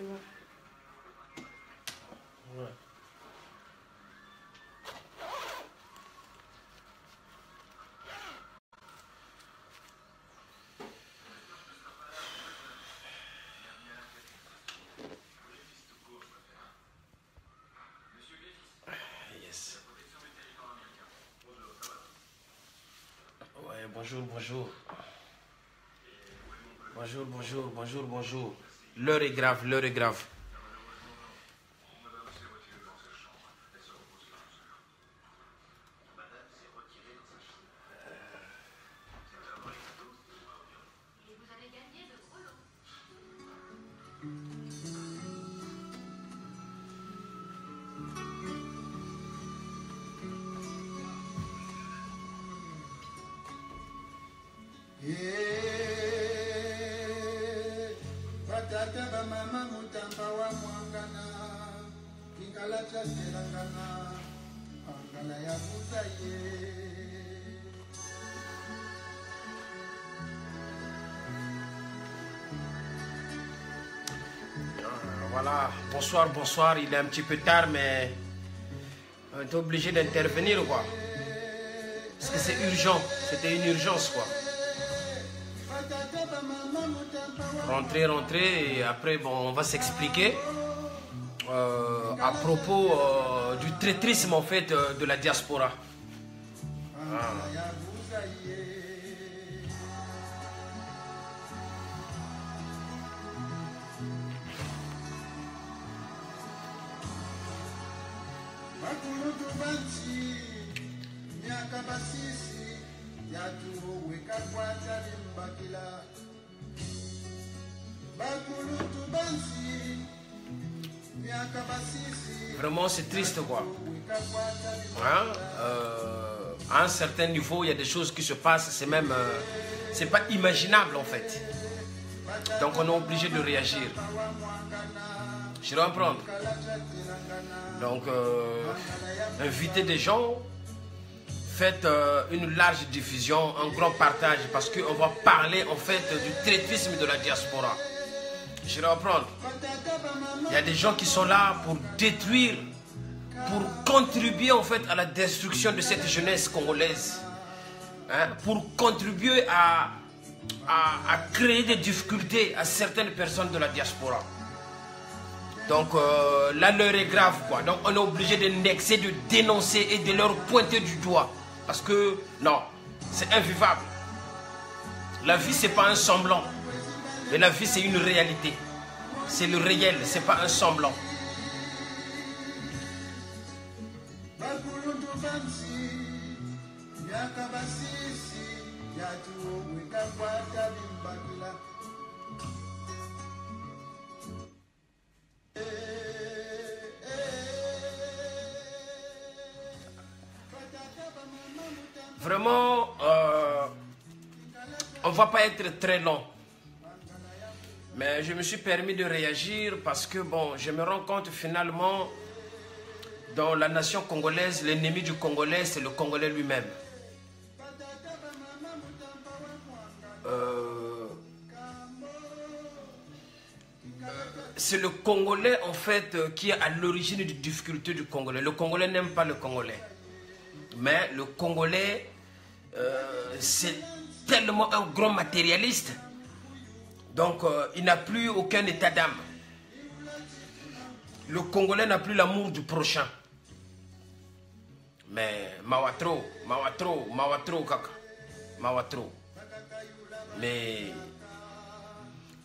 bon. Ouais. Yes. Ouais, bonjour, bonjour. Bonjour, bonjour, bonjour, bonjour. L'heure est grave, l'heure est grave. Voilà, bonsoir, bonsoir. Il est un petit peu tard, mais on est obligé d'intervenir, quoi. Parce que c'est urgent, c'était une urgence, quoi. Rentrer, rentrer, et après, bon, on va s'expliquer à propos du traîtrisme, en fait, de la diaspora. Ah. Vraiment, c'est triste, quoi. Hein? À un certain niveau, il y a des choses qui se passent, c'est même... c'est pas imaginable, en fait. Donc, on est obligé de réagir. Je vais reprendre. Donc, invitez des gens, faites une large diffusion, un grand partage, parce qu'on va parler, en fait, du traîtrisme de la diaspora. Je vais reprendre. Il y a des gens qui sont là pour détruire, pour contribuer en fait à la destruction de cette jeunesse congolaise. Hein, pour contribuer à créer des difficultés à certaines personnes de la diaspora. Donc là, l'heure est grave, quoi. Donc on est obligé d'indexer, de dénoncer et de leur pointer du doigt. Parce que, non, c'est invivable. La vie, c'est pas un semblant. Mais la vie, c'est une réalité. C'est le réel, c'est pas un semblant. Vraiment, on ne va pas être très long. Mais je me suis permis de réagir parce que, bon, je me rends compte finalement, dans la nation congolaise, l'ennemi du Congolais, c'est le Congolais lui-même. C'est le Congolais, en fait, qui est à l'origine des difficultés du Congolais. Le Congolais n'aime pas le Congolais. Mais le Congolais, c'est tellement un grand matérialiste. Donc, il n'a plus aucun état d'âme. Le Congolais n'a plus l'amour du prochain. Mais, mawatro, mawatro, mawatro, kaka. Mawatro. Mais,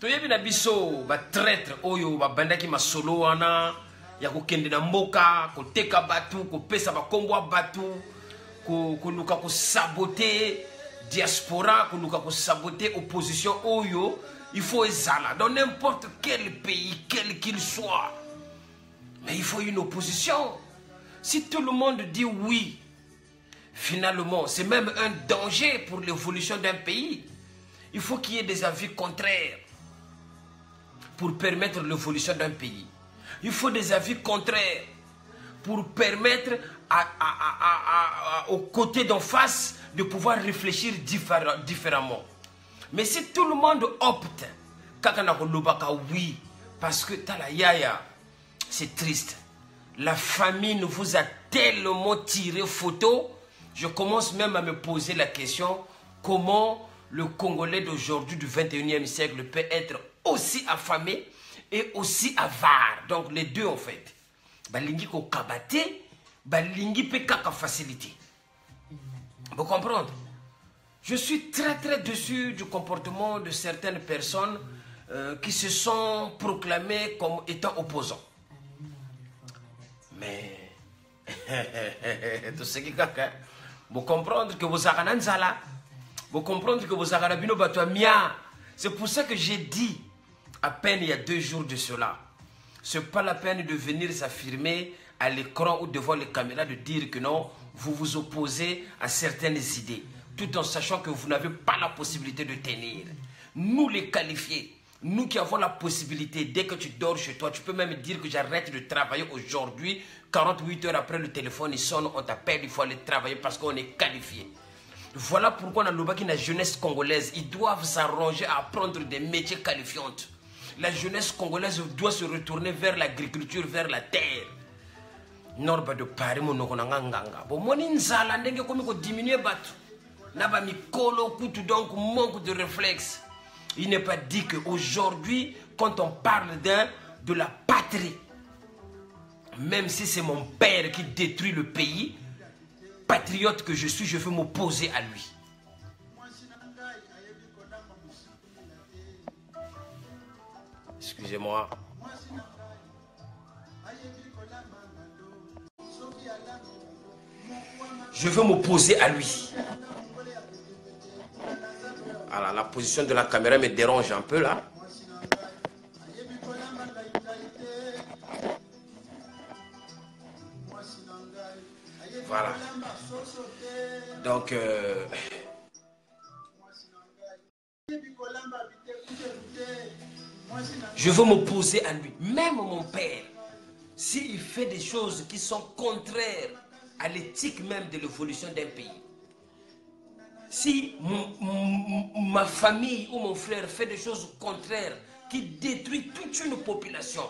toyebi na biso, ba traître, oyo, ba bandaki masolo wana, ya kokende na mboka, ko teka batu, ko pesa ba kombo batu, ko luka ko saboter diaspora, ko luka ko saboter opposition oyo. Il faut ezala dans n'importe quel pays, quel qu'il soit. Mais il faut une opposition. Si tout le monde dit oui, finalement, c'est même un danger pour l'évolution d'un pays. Il faut qu'il y ait des avis contraires pour permettre l'évolution d'un pays. Il faut des avis contraires pour permettre aux côtés d'en face de pouvoir réfléchir différemment. Mais si tout le monde opte, kakana kolobaka oui, Parce que Tala Yaya, c'est triste. La famine vous a tellement tiré photo. Je commence même à me poser la question, comment le Congolais d'aujourd'hui du 21e siècle peut être aussi affamé et aussi avare. Donc les deux en fait. Balingi ko kabate, balingi pe kaka facilité. Vous comprenez? Je suis très déçu du comportement de certaines personnes qui se sont proclamées comme étant opposants. Mais tout ce qui est vous comprendre que vous avez un zala, vous comprendre que vous avez un bateau mia. C'est pour ça que j'ai dit à peine il y a 2 jours de cela. Ce n'est pas la peine de venir s'affirmer à l'écran ou devant les caméras de dire que non, vous vous opposez à certaines idées, tout en sachant que vous n'avez pas la possibilité de tenir. Nous les qualifiés, nous qui avons la possibilité, dès que tu dors chez toi, tu peux même dire que j'arrête de travailler aujourd'hui, 48 heures après le téléphone il sonne, on t'appelle, il faut aller travailler parce qu'on est qualifié. Voilà pourquoi dans la jeunesse congolaise, ils doivent s'arranger à apprendre des métiers qualifiants. La jeunesse congolaise doit se retourner vers l'agriculture, vers la terre. Norba de Paris, mon nganga. Bon, mon inzala, ndenge comme ko diminuer batu. Naba mikolo kutu donc manque de réflexe. Il n'est pas dit qu'aujourd'hui, quand on parle de la patrie, même si c'est mon père qui détruit le pays, patriote que je suis, je veux m'opposer à lui. Excusez-moi. Je veux m'opposer à lui. Alors, la position de la caméra me dérange un peu là. Voilà. Donc, je veux m'opposer à lui. Même mon père, s'il fait des choses qui sont contraires à l'éthique même de l'évolution d'un pays, si ma famille ou mon frère fait des choses contraires qui détruisent toute une population,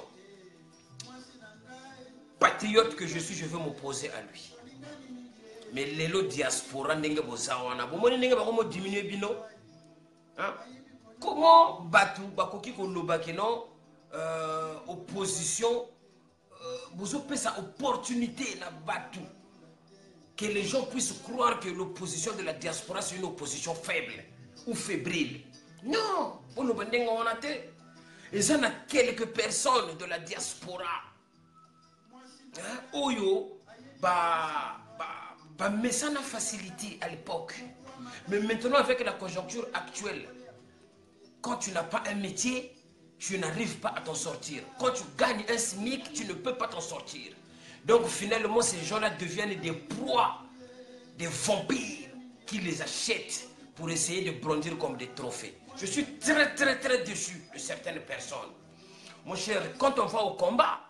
patriote que je suis, je veux m'opposer à lui. Mais l'élo diaspora n'enge bozawana, bon ndenge ba komo diminuer bino, hein? Comment batu bakoki ko lobaki non opposition bozo pesa opportunité na batu que les gens puissent croire que l'opposition de la diaspora c'est une opposition faible ou fébrile. Non, on ne bandinga on a té. Et ça n'a quelques personnes de la diaspora. Hein? Oyo mais ça n'a facilité à l'époque. Mais maintenant avec la conjoncture actuelle, quand tu n'as pas un métier, tu n'arrives pas à t'en sortir. Quand tu gagnes un SMIC, tu ne peux pas t'en sortir. Donc finalement, ces gens-là deviennent des proies, des vampires qui les achètent pour essayer de brandir comme des trophées. Je suis très déçu de certaines personnes. Mon cher, quand on va au combat,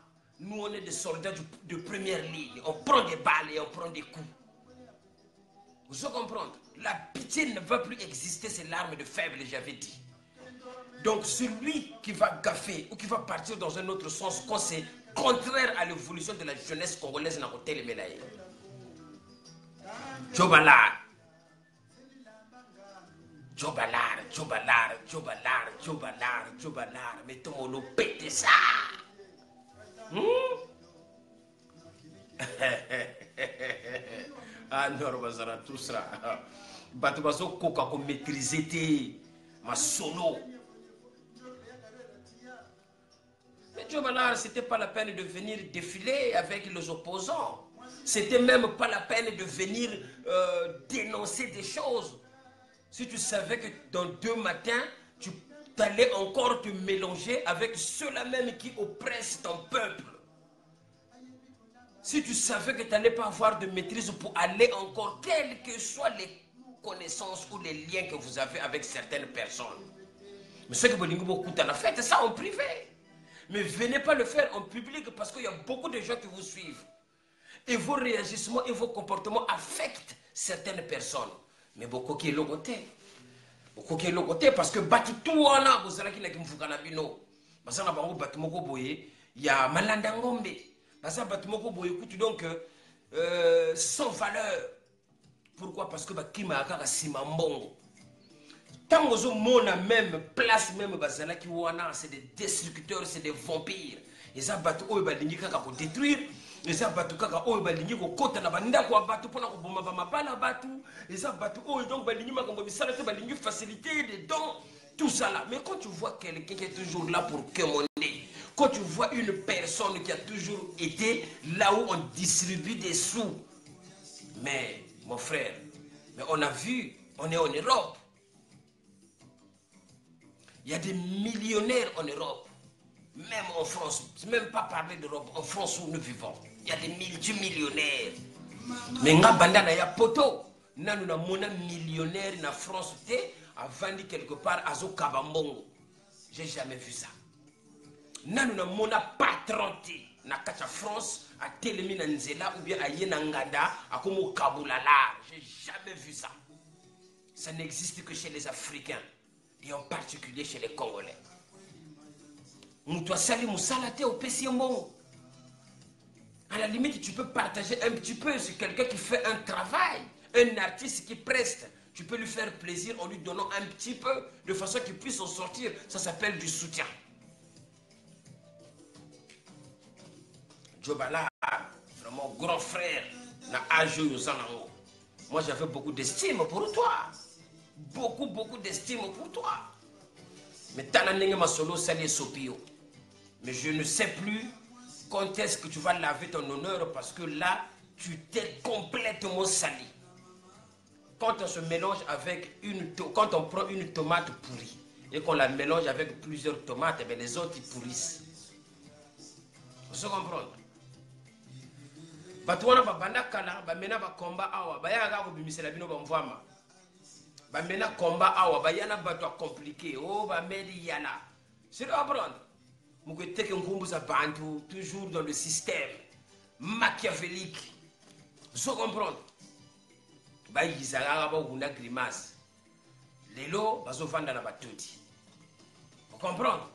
nous on est des soldats de première ligne. On prend des balles et on prend des coups. Vous comprenez? La pitié ne va plus exister, c'est l'arme de faible, j'avais dit. Donc celui qui va gaffer ou qui va partir dans un autre sens, quand c'est contraire à l'évolution de la jeunesse congolaise, n'a pas tel mélaye. Jobalar. Mettons le pété ça. Ah non, bazara tout ça. Batubaso koka ko maîtriser té ma solo. Mais Jobalar, c'était pas la peine de venir défiler avec les opposants. C'était même pas la peine de venir dénoncer des choses. Si tu savais que dans 2 matins, tu allais encore te mélanger avec ceux-là même qui oppressent ton peuple. Si tu savais que tu n'allais pas avoir de maîtrise pour aller encore, quelles que soient les connaissances ou les liens que vous avez avec certaines personnes. Mais ce que vous faites ça en privé. Mais venez pas le faire en public parce qu'il y a beaucoup de gens qui vous suivent. Et vos réagissements et vos comportements affectent certaines personnes. Mais beaucoup qui est logoté. Beaucoup qui est logoté parce que battu tout en a, vous allez qui n'a bino. Parce que il y a Malanda Ngombe. Parce que donc sans valeur. Pourquoi? Parce que Kima Akara Simambongo. Tant que mon même place, même Bazalaki Wana, c'est des destructeurs, c'est des vampires. Et ça bat au Balingika pour détruire. Et ça bat au Balingika au côté de la banda pour abattre pour la bombe à la battu. Et ça bat au donc Balingima comme ça, Balingi faciliter des dons, tout ça là. Mais quand tu vois quelqu'un qui est toujours là pour commander, quand tu vois une personne qui a toujours été là où on distribue des sous, mais mon frère, mais on a vu, on est en Europe. Il y a des millionnaires en Europe, même en France, même pas parler d'Europe, en France où nous vivons. Il y a des multimillionnaires. Mais nga banda na ya poto, na nous na mona millionnaire na France a vendu quelque part à Zo Kabambongo. J'ai jamais vu ça. Na nous na mona patron na kacha France à Télémi na Nzela ou bien à Yenangada à Komo Kabulala. J'ai jamais vu ça. Ça n'existe que chez les Africains. Et en particulier chez les Congolais. À la limite, tu peux partager un petit peu. C'est quelqu'un qui fait un travail, un artiste qui preste. Tu peux lui faire plaisir en lui donnant un petit peu, de façon qu'il puisse en sortir. Ça s'appelle du soutien. Djobala, vraiment grand frère, moi j'avais beaucoup d'estime pour toi. Beaucoup d'estime pour toi. Mais mais je ne sais plus quand est-ce que tu vas laver ton honneur parce que là, tu t'es complètement sali. Quand on se mélange avec quand on prend une tomate pourrie et qu'on la mélange avec plusieurs tomates, eh les autres ils pourrissent. Vous se comprendre? Batouana babana kala, bamena ba combat awa, bayaga ko bimisela bino bamvama. Bamena combat awa, bayana batwa compliqué, oh bameli yana. C'est de apprendre. Moukete que ngumbu sa bantu, toujours dans le système machiavélique. Vous se comprendre? Bayizanga ba una grimace. Lelo bazo vanda na batuti. Vous comprendre?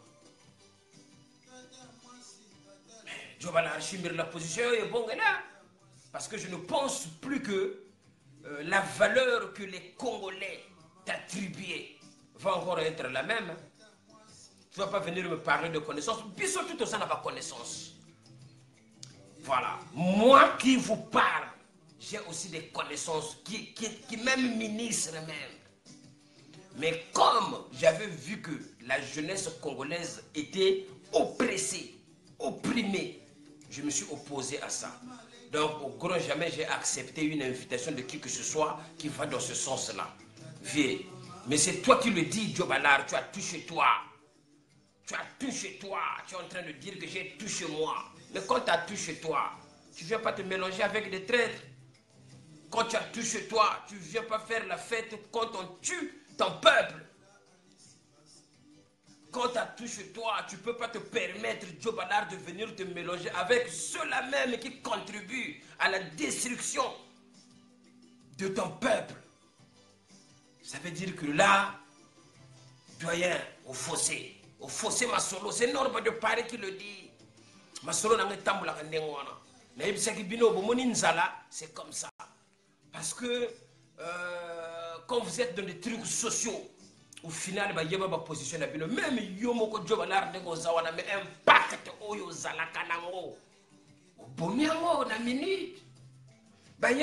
Je vais l'archimer la position est bon là. Parce que je ne pense plus que la valeur que les Congolais t'attribuaient va encore être la même. Tu ne vas pas venir me parler de connaissances. Puis tout ça n'a pas connaissance. Voilà. Moi qui vous parle, j'ai aussi des connaissances qui même ministrent même. Mais comme j'avais vu que la jeunesse congolaise était oppressée, opprimée, je me suis opposé à ça. Donc, au grand jamais, j'ai accepté une invitation de qui que ce soit qui va dans ce sens-là. Viens. Mais c'est toi qui le dis, Djobalar, tu as tout chez toi. Tu as tout chez toi. Tu es en train de dire que j'ai tout chez moi. Mais quand tu as tout chez toi, tu ne viens pas te mélanger avec des traîtres. Quand tu as tout chez toi, tu ne viens pas faire la fête quand on tue ton peuple. Quand tu as tout chez toi, tu ne peux pas te permettre, Djobalar, de venir te mélanger avec ceux-là même qui contribuent à la destruction de ton peuple. Ça veut dire que là, doyen, au fossé Masolo, c'est Norba de Paris qui le dit. Masolo n'a pas c'est comme ça. Parce que quand vous êtes dans des trucs sociaux, au final, il y a une position. Même Yomoko Djobalar Nego Zawana, mais impact Oyo Zalakanango. Au Bomiango, na minute. Et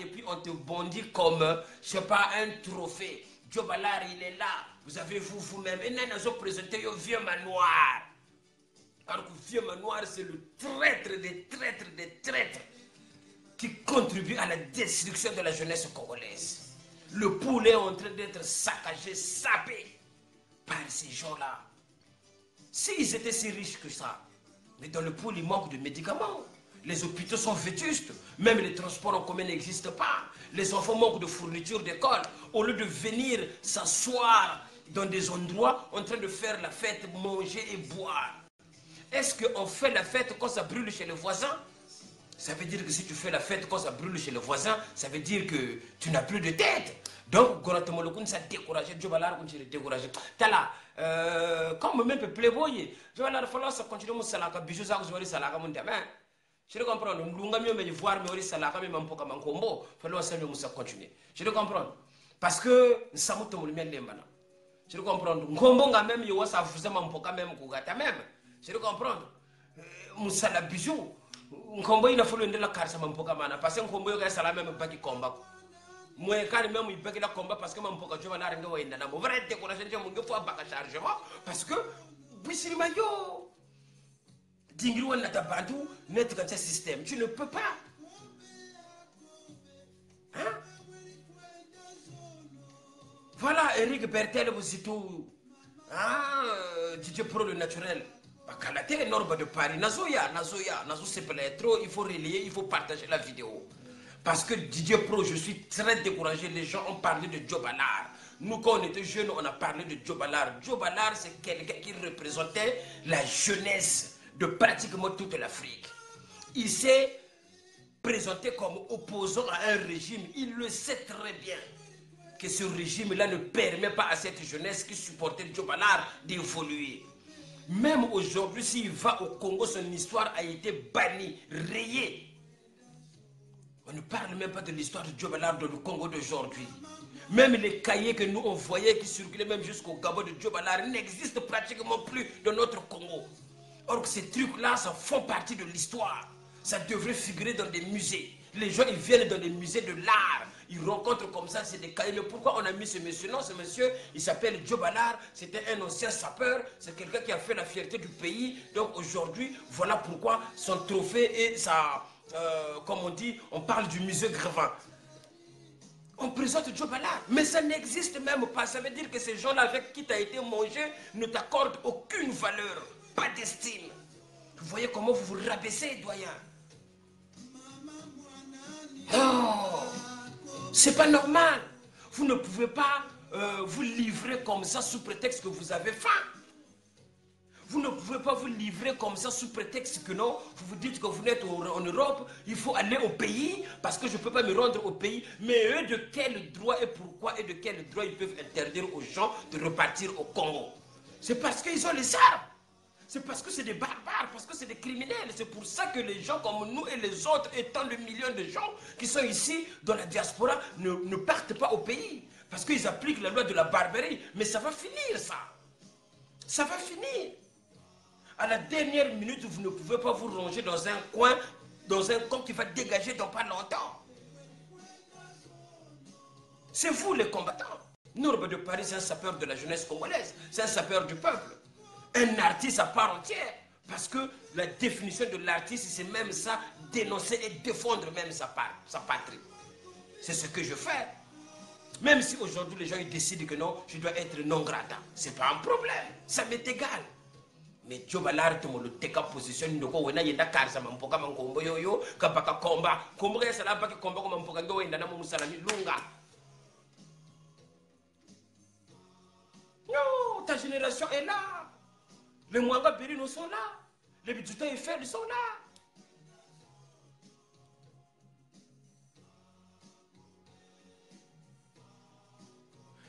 puis on te bondit comme, je sais pas, un trophée. Djobalar, il est là. Vous avez vous-même. Et nous avons présenté un vieux manoir. Alors que le vieux manoir, c'est le traître des traîtres qui contribue à la destruction de la jeunesse congolaise. Le poulet est en train d'être saccagé, sapé par ces gens-là. S'ils étaient si riches que ça, mais dans le pool, il manque de médicaments. Les hôpitaux sont vétustes. Même les transports en commun n'existent pas. Les enfants manquent de fournitures d'école. Au lieu de venir s'asseoir dans des endroits en train de faire la fête, manger et boire. Est-ce qu'on fait la fête quand ça brûle chez le voisin? Ça veut dire que si tu fais la fête quand ça brûle chez le voisin, ça veut dire que tu n'as plus de tête. Donc, Goratomolokun s'est découragé, Djobalar continue de décourager. Tala, comme même playboy, Djobalar, il faut continuer à salaka, bijou, ça, vous salaka, mon demain. Je le comprends, nous avons mis voir, mais salaka, même un peu comme un combo, il faut continuer. Je le comprends. Parce que, nous sommes tous les mêmes. Je le comprends. Combo, même, il y a ça, vous avez un peu quand même, même. Je le comprends. Moussala bijou. Combo, il a fallu de la carte, parce que combo, il y a ça, même pas qui combat. Moi, quand même, il peut qu'il a combat parce que mon poca tu vas la rendre au Indana. Mon vrai décoration, mon fois pas chargement parce que, oui, c'est le maillot. Dingru n'a pas bandou, net dans ce système. Tu ne peux pas. Hein? Voilà, Eric Bertel, vous dites tout. Ah, DJ Pro le naturel. À la télé Nord de Paris, Nazoya, c'est pas trop, il faut relayer, il faut partager la vidéo. Parce que DJ Pro, je suis très découragé. Les gens ont parlé de Djobalar. Nous, quand on était jeunes, on a parlé de Djobalar. Djobalar, c'est quelqu'un qui représentait la jeunesse de pratiquement toute l'Afrique. Il s'est présenté comme opposant à un régime. Il le sait très bien que ce régime-là ne permet pas à cette jeunesse qui supportait Djobalar d'évoluer. Même aujourd'hui, s'il va au Congo, son histoire a été bannie, rayée. On ne parle même pas de l'histoire de Djobalar dans le Congo d'aujourd'hui. Même les cahiers que nous on voyait qui circulaient même jusqu'au Gabon de Djobalar n'existent pratiquement plus dans notre Congo. Or ces trucs-là, ça font partie de l'histoire. Ça devrait figurer dans des musées. Les gens, ils viennent dans des musées de l'art. Ils rencontrent comme ça, c'est des cahiers. Mais pourquoi on a mis ce monsieur? Non, ce monsieur, il s'appelle Djobalar. C'était un ancien sapeur. C'est quelqu'un qui a fait la fierté du pays. Donc aujourd'hui, voilà pourquoi son trophée et sa... comme on dit, on parle du musée Grévin. On présente Djobalar, mais ça n'existe même pas. Ça veut dire que ces gens-là avec qui tu as été mangé ne t'accordent aucune valeur, pas d'estime. Vous voyez comment vous vous rabaissez, doyen? Non, c'est pas normal. Vous ne pouvez pas vous livrer comme ça sous prétexte que vous avez faim. Vous ne pouvez pas vous livrer comme ça sous prétexte que non, vous vous dites que vous êtes en Europe, il faut aller au pays parce que je ne peux pas me rendre au pays. Mais eux, de quel droit et pourquoi et de quel droit ils peuvent interdire aux gens de repartir au Congo? C'est parce qu'ils ont les armes. C'est parce que c'est des barbares, parce que c'est des criminels. C'est pour ça que les gens comme nous et les autres, étant le million de gens qui sont ici dans la diaspora, ne partent pas au pays. Parce qu'ils appliquent la loi de la barbarie. Mais ça va finir, ça. Ça va finir. À la dernière minute, vous ne pouvez pas vous ranger dans un coin qui va dégager dans pas longtemps. C'est vous les combattants. Nourbe de Paris, c'est un sapeur de la jeunesse congolaise. C'est un sapeur du peuple. Un artiste à part entière. Parce que la définition de l'artiste, c'est même ça, dénoncer et défendre même sa patrie. C'est ce que je fais. Même si aujourd'hui les gens ils décident que non, je dois être non grata. C'est pas un problème. Ça m'est égal. Mais Djobalar tomo le teka position ndoko wena yenda karsa mampoka mankombo yoyo kapaka komba kombo ya sala paki komba ko mampoka ndo wenda na musalami lunga. Non, ta génération est là. Les Mwanga Berino sont là. Les Bidjuta Eiffel sont là.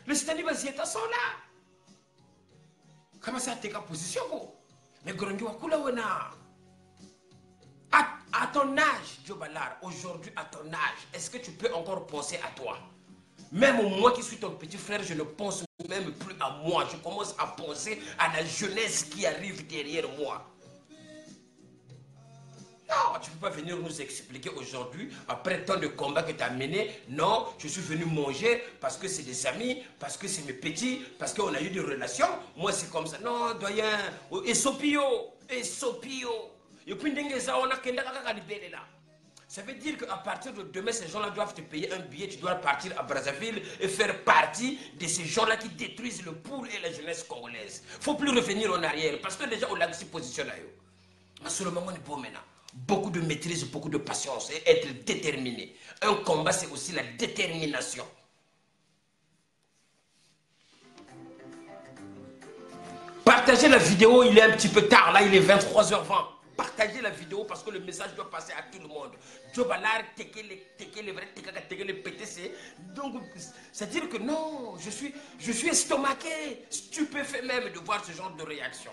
Les Stani Bazieta sont là. Comment ça teka position ko? Mais Grongi Wakula Wena. À ton âge, Djobalar, aujourd'hui à ton âge, est-ce que tu peux encore penser à toi? Même moi qui suis ton petit frère, je ne pense même plus à moi. Je commence à penser à la jeunesse qui arrive derrière moi. Non, tu ne peux pas venir nous expliquer aujourd'hui, après tant de combats que tu as menés, non, je suis venu manger parce que c'est des amis, parce que c'est mes petits, parce qu'on a eu des relations. Moi, c'est comme ça. Non, doyen, et Sopio. Et puis, ça veut dire qu'à partir de demain, ces gens-là doivent te payer un billet, tu dois partir à Brazzaville et faire partie de ces gens-là qui détruisent le poule et la jeunesse congolaise. Il ne faut plus revenir en arrière parce que les gens ont la position là. Mais sur le moment, on est beau maintenant. Beaucoup de maîtrise, beaucoup de patience et être déterminé. Un combat, c'est aussi la détermination. Partagez la vidéo, il est un petit peu tard, là il est 23h20. partager la vidéo parce que le message doit passer à tout le monde. Jobalar, les vrais, les PTC. Donc, c'est-à-dire que non, je suis estomaqué, stupéfait même de voir ce genre de réaction.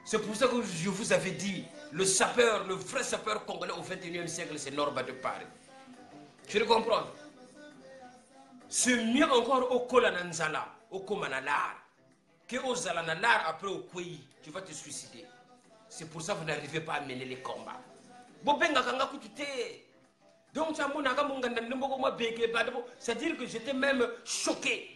C'est pour ça que je vous avais dit, le sapeur, le vrai sapeur congolais au XXIe siècle, c'est Norba de Paris. Tu le comprends? C'est mieux encore au Kolananzala, au Komanalar, que au Zalanalar après au Kouyi. Tu vas te suicider. C'est pour ça que vous n'arrivez pas à mener les combats. C'est-à-dire que j'étais même choqué.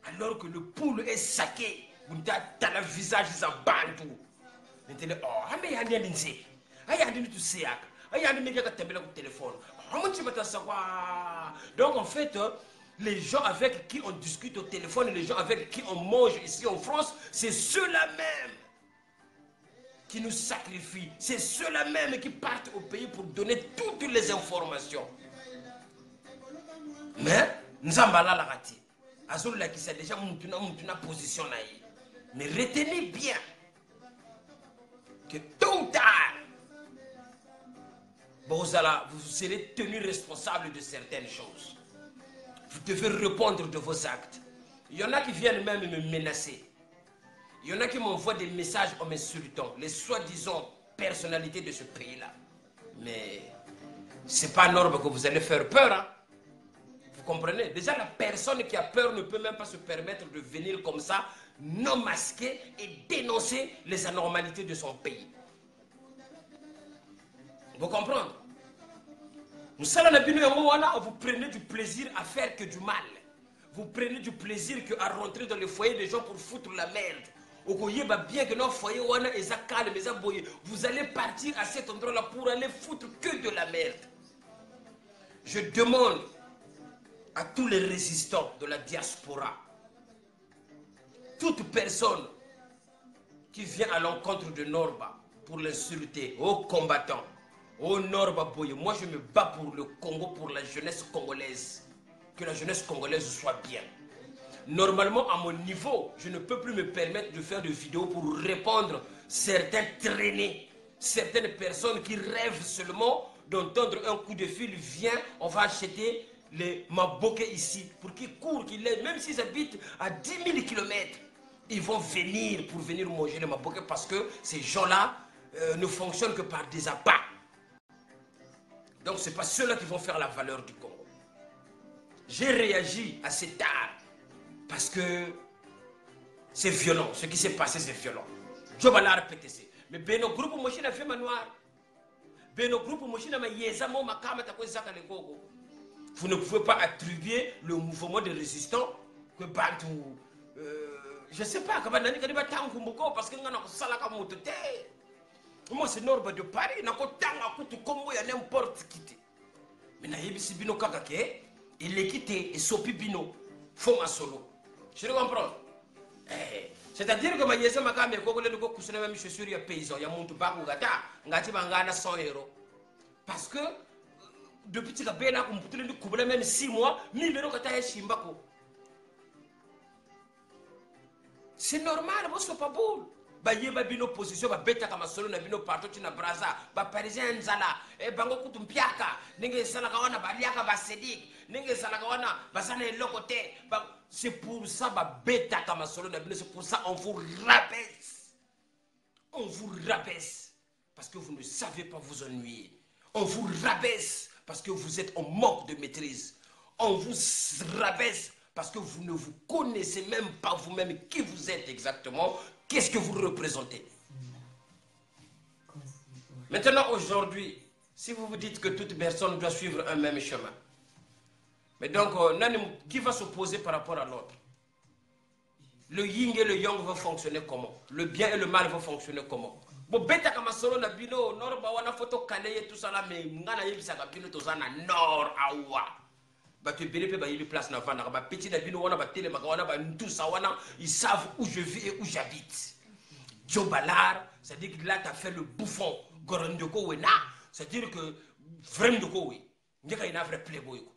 Alors que le poule est saqué, le visage en bantou. Donc en fait, les gens avec qui on discute au téléphone, les gens avec qui on mange ici en France, c'est ceux-là même qui nous sacrifient. C'est ceux-là même qui partent au pays pour donner toutes les informations. Mais, nous avons la raté. Azul qui s'est déjà une position là. Mais retenez bien que tôt ou tard, vous serez tenu responsable de certaines choses. Vous devez répondre de vos actes. Il y en a qui viennent même me menacer. Il y en a qui m'envoient des messages en m'insultant, les soi-disant personnalités de ce pays-là. Mais c'est pas normal que vous allez faire peur. Hein? Vous comprenez? Déjà, la personne qui a peur ne peut même pas se permettre de venir comme ça, non masqué, et dénoncer les anormalités de son pays. Vous comprenez? Vous prenez du plaisir à faire que du mal. Vous prenez du plaisir à rentrer dans les foyers des gens pour foutre la merde. Bien que nos foyers, vous allez partir à cet endroit-là pour aller foutre que de la merde. Je demande à tous les résistants de la diaspora, toute personne qui vient à l'encontre de Norba pour l'insulter, aux combattants, au Norba Boye, moi je me bats pour le Congo, pour la jeunesse congolaise. Que la jeunesse congolaise soit bien. Normalement, à mon niveau, je ne peux plus me permettre de faire des vidéos pour répondre certains traînés, certaines personnes qui rêvent seulement d'entendre un coup de fil, viens, on va acheter les Maboké ici, pour qu'ils courent, qu'ils aient, même s'ils habitent à 10 000 km, ils vont venir pour venir manger les Maboké parce que ces gens-là ne fonctionnent que par des appâts. Donc ce n'est pas ceux-là qui vont faire la valeur du Congo. J'ai réagi assez tard parce que c'est violent. Ce qui s'est passé, c'est violent. Jobalar PTC. Mais Beno groupe Moshina fait manoir. Beno groupe Moshina ma yezamo makama ta kwezaka le gogo. Vous ne pouvez pas attribuer le mouvement de résistants que Bantou. Je ne sais pas comment nani kaniba tangu parce que ngana salaka motote. Moi c'est Norba de Paris, na ko tanga kutu Congo ya n'importe qui. Mais na yebisi bino kakake, il est quitté et sopi bino, foma solo. Je le comprends. C'est-à-dire que Magnesa Makame Kogole de Gokusuna même chaussures ya paysan, ya muntu baku gata, ngati bangana 100 €. Parce que depuis que Bena Kumputule de Kubula même 6 mois, 1000 € kata ya Shimbako. C'est normal, moi c'est pas bon. Ba yeba bino position ba beta kama solo na bino partout na braza ba parisien nzala e bango kutumpiaka ninge sala kawana baliaka ba sedik ninge sala kawana basana lokote c'est pour ça ba beta kama solo na bino c'est pour ça on vous rabaisse parce que vous ne savez pas vous ennuyer, on vous rabaisse parce que vous êtes en manque de maîtrise, on vous rabaisse parce que vous ne vous connaissez même pas vous-même qui vous êtes exactement. Qu'est-ce que vous représentez? Maintenant, aujourd'hui, si vous vous dites que toute personne doit suivre un même chemin, mais donc, qui va s'opposer par rapport à l'autre? Le yin et le yang vont fonctionner comment? Le bien et le mal vont fonctionner comment? Bon, bêta comme solo na bino, nord bawana photo calé tout ça là, mais ngana yebisa ka bino to zana nord awa. Bah tu bénéficies bah il place na vana bah petit na bino wana bah télé bah wana bah tout ça wana ils savent où je vis et où j'habite. Jobalar, c'est-à-dire que là tu as fait le bouffon gorondoko wena, c'est-à-dire que vraiment doko we. Ndeka ina vrai playboy ko.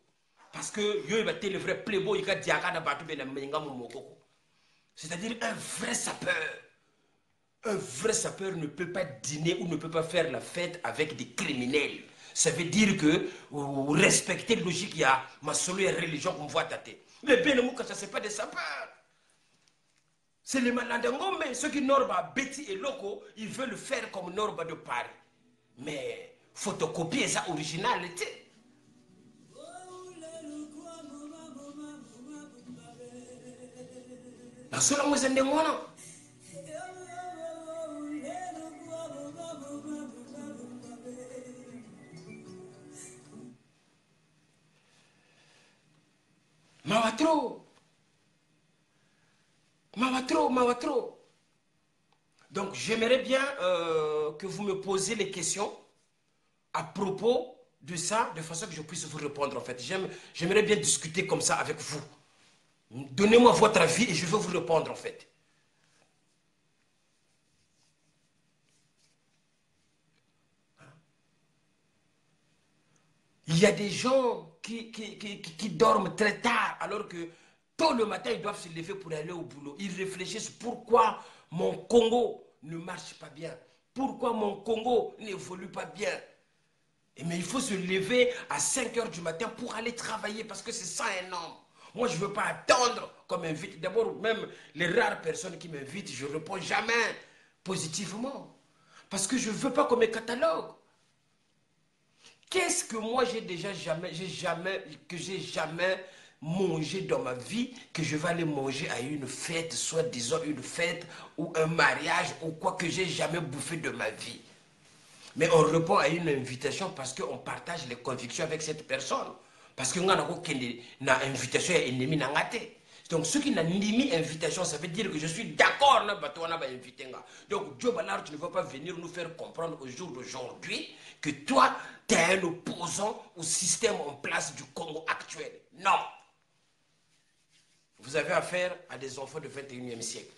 Parce que yo il va être le vrai playboy, il va dire c'est-à-dire un vrai sapeur. Un vrai sapeur ne peut pas dîner ou ne peut pas faire la fête avec des criminels. Ça veut dire que vous respectez la logique, il y a ma seule religion qu'on voit tâter. Mais bien, ça c'est pas des sapeurs. C'est les Malandangom, mais ceux qui Norba, Betty et Loco, ils veulent faire comme Norba de Paris. Mais photocopier ça originalité. La seule chose c'est Mawatro. Donc j'aimerais bien que vous me posiez les questions à propos de ça, de façon que je puisse vous répondre en fait. J'aimerais bien discuter comme ça avec vous. Donnez-moi votre avis et je vais vous répondre en fait. Il y a des gens qui dorment très tard alors que tôt le matin ils doivent se lever pour aller au boulot. Ils réfléchissent pourquoi mon Congo ne marche pas bien. Pourquoi mon Congo n'évolue pas bien. Mais il faut se lever à 5 h du matin pour aller travailler parce que c'est ça un homme. Moi, je ne veux pas attendre qu'on m'invite. D'abord, même les rares personnes qui m'invitent, je ne réponds jamais positivement. Parce que je ne veux pas qu'on me catalogue. Qu'est-ce que moi j'ai jamais mangé dans ma vie que je vais aller manger à une fête, soit disons une fête ou un mariage ou quoi que j'ai jamais bouffé de ma vie. Mais on répond à une invitation parce qu'on partage les convictions avec cette personne. Parce que nous avons une invitation à ennemi. Donc, ceux qui n'ont ni invitation, ça veut dire que je suis d'accord avec invité. Donc, Joe Ballard, tu ne vas pas venir nous faire comprendre au jour d'aujourd'hui que toi, tu es un opposant au système en place du Congo actuel. Non. Vous avez affaire à des enfants du 21e siècle.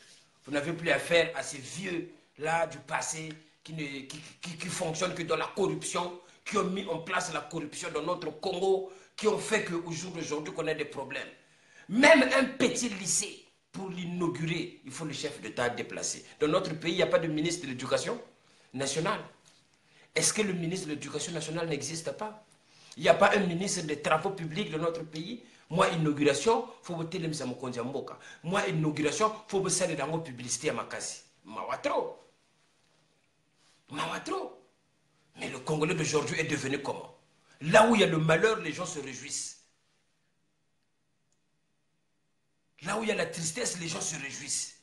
Vous n'avez plus affaire à ces vieux-là du passé qui fonctionnent que dans la corruption, qui ont mis en place la corruption dans notre Congo, qui ont fait qu'au jour d'aujourd'hui, qu'on a des problèmes. Même un petit lycée, pour l'inaugurer, il faut le chef d'État déplacé. Dans notre pays, il n'y a pas de ministre de l'Éducation nationale. Est-ce que le ministre de l'Éducation nationale n'existe pas? Il n'y a pas un ministre des Travaux publics de notre pays. Moi, inauguration, il faut voter les Moukondi Mboka. Moi, inauguration, il faut voter la publicité à Makasi. Mawatro. Mawatro. Mais le Congolais d'aujourd'hui est devenu comment? Là où il y a le malheur, les gens se réjouissent. Là où il y a la tristesse, les gens se réjouissent.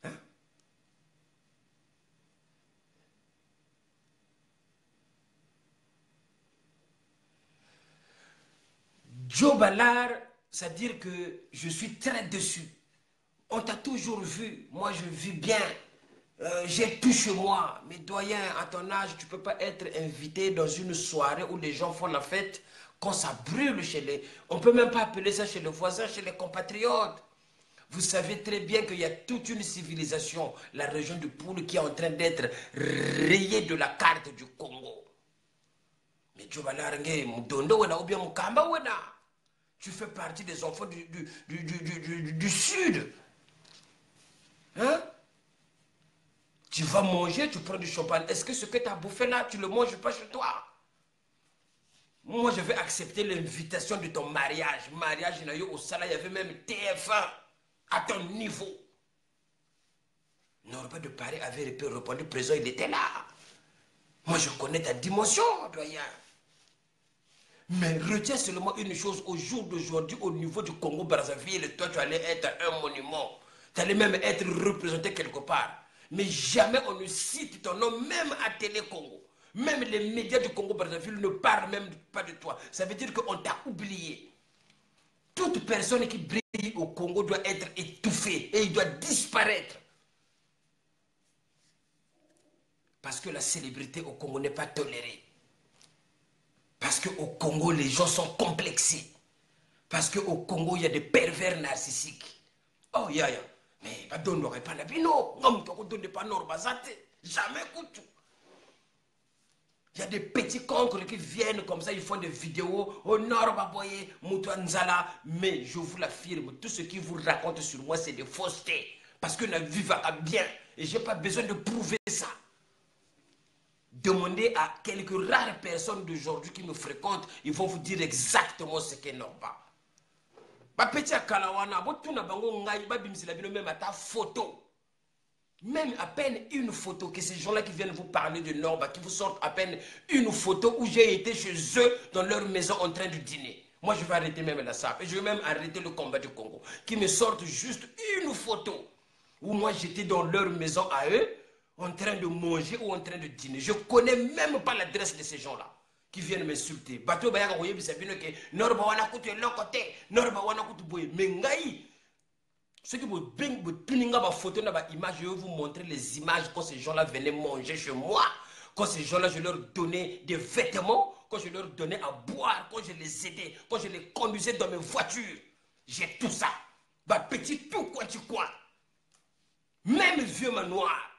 Hein? Joe Ballard, c'est-à-dire que je suis très déçu. On t'a toujours vu, moi je vis bien. J'ai tout chez moi. Mais doyen, à ton âge, tu ne peux pas être invité dans une soirée où les gens font la fête quand ça brûle chez les... On ne peut même pas appeler ça chez les voisins, chez les compatriotes. Vous savez très bien qu'il y a toute une civilisation, la région du Poul, qui est en train d'être rayée de la carte du Congo. Mais tu vas l'arranger, ou bien Mukamba, tu fais partie des enfants du Sud. Hein? Tu vas manger, tu prends du champagne. Est-ce que ce que tu as bouffé là, tu ne le manges pas chez toi? Moi, je vais accepter l'invitation de ton mariage. Mariage, il y a eu au Sala, il y avait même TF1 à ton niveau. Norba de Paris avait répondu, présent, il était là. Moi, je connais ta dimension, doyen. Mais retiens seulement une chose, au jour d'aujourd'hui, au niveau du Congo-Brazzaville, toi, tu allais être un monument. Tu allais même être représenté quelque part. Mais jamais on ne cite ton nom, même à Télé Congo. Même les médias du Congo-Brazzaville ne parlent même pas de toi. Ça veut dire qu'on t'a oublié. Toute personne qui brille au Congo doit être étouffée et il doit disparaître. Parce que la célébrité au Congo n'est pas tolérée. Parce qu'au Congo, les gens sont complexés. Parce qu'au Congo, il y a des pervers narcissiques. Oh, ya. Mais pas donner pas la bino. Non, mais donne pas Norbazate. Jamais coutu. Il y a des petits concles qui viennent comme ça, ils font des vidéos. Au nord, Baboye, Moutoua Nzala. Mais je vous l'affirme, tout ce qu'ils vous racontent sur moi, c'est des faussetés. Parce que je vis bien. Et je n'ai pas besoin de prouver ça. Demandez à quelques rares personnes d'aujourd'hui qui me fréquentent, ils vont vous dire exactement ce qu'est Norba. Ba petit Kalawana, botuna bango ngai, ba bimsila bino même à ta photo. Même à peine une photo, que ces gens-là qui viennent vous parler de Norba, qui vous sortent à peine une photo où j'ai été chez eux dans leur maison en train de dîner. Moi, je vais arrêter même la SAP et je vais même arrêter le combat du Congo. Qui me sortent juste une photo où moi j'étais dans leur maison à eux, en train de manger ou en train de dîner. Je ne connais même pas l'adresse de ces gens-là qui viennent m'insulter. Bateau Bayaka Roye Bissabino que Norba wana kutu l'autre côté, Norba wana kutu boye. Mais ngai, ceux qui vous tuninga ma photo na ba image, je vais vous montrer les images quand ces gens-là venaient manger chez moi, quand ces gens-là je leur donnais des vêtements, quand je leur donnais à boire, quand je les aidais, quand je les conduisais dans mes voitures. J'ai tout ça. Bah petit tout quoi tu quoi. Même vieux manoir.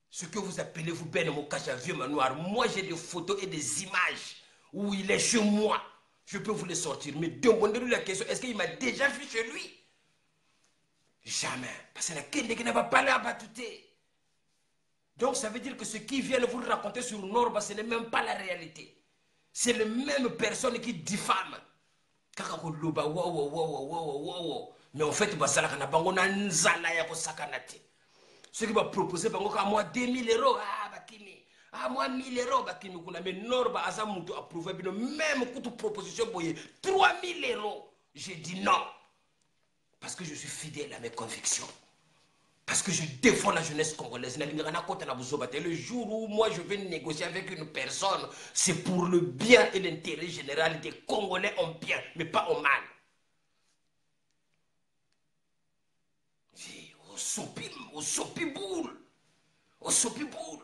Ce que vous appelez vous Ben Mokacha vieux manoir, moi j'ai des photos et des images où il est chez moi. Je peux vous les sortir. Mais demandez-lui la question, est-ce qu'il m'a déjà vu chez lui? Jamais. Parce que la Kende qui n'a pas parlé à Batouté. Donc ça veut dire que ce qui viennent vous raconter sur Norba, ce n'est même pas la réalité. C'est les mêmes personnes qui diffament. Mais en fait, ce qui va proposer, à moi 2000 euros, à moi 1000 euros, mais Norba Azamuto a prouvé, même toute proposition, 3000 euros. J'ai dit non. Parce que je suis fidèle à mes convictions. Parce que je défends la jeunesse congolaise. Le jour où moi je vais négocier avec une personne, c'est pour le bien et l'intérêt général des Congolais en bien, mais pas en mal. Au sopiboule. Au sopiboule.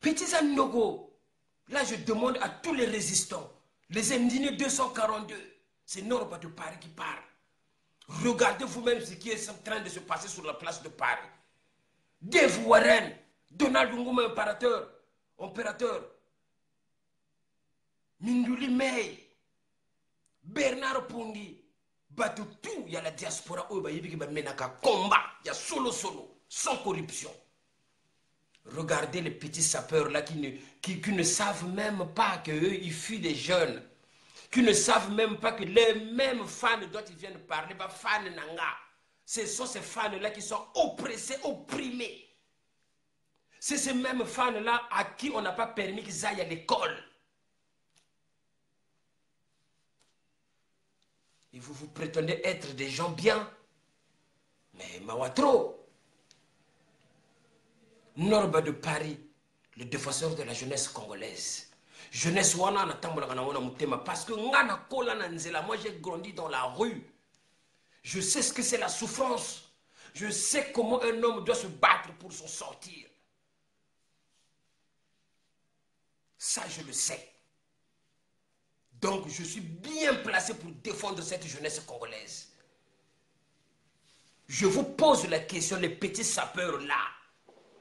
Petits Anogo, là je demande à tous les résistants, les indignés 242, c'est Norba de Paris qui parle. Regardez vous-même ce qui est en train de se passer sur la place de Paris. Dave Warren, Donald Nguma, impérateur, Minduli May, Bernard Pongi, tout, il y a la diaspora, il y a combat, il y a solo, sans corruption. Regardez les petits sapeurs là qui ne savent même pas qu'eux, ils fuient des jeunes. Qui ne savent même pas que les mêmes fans dont ils viennent parler, pas fans nanga. Ce sont ces fans-là qui sont oppressés, opprimés. C'est ces mêmes fans-là à qui on n'a pas permis qu'ils aillent à l'école. Et vous prétendez être des gens bien. Mais Mawatro, Norba de Paris, le défenseur de la jeunesse congolaise. Jeunesse wana na tambola kana wana mutema parce que ngana kola na nzela, moi j'ai grandi dans la rue. Je sais ce que c'est la souffrance. Je sais comment un homme doit se battre pour s'en sortir. Ça je le sais. Donc je suis bien placé pour défendre cette jeunesse congolaise. Je vous pose la question, les petits sapeurs là,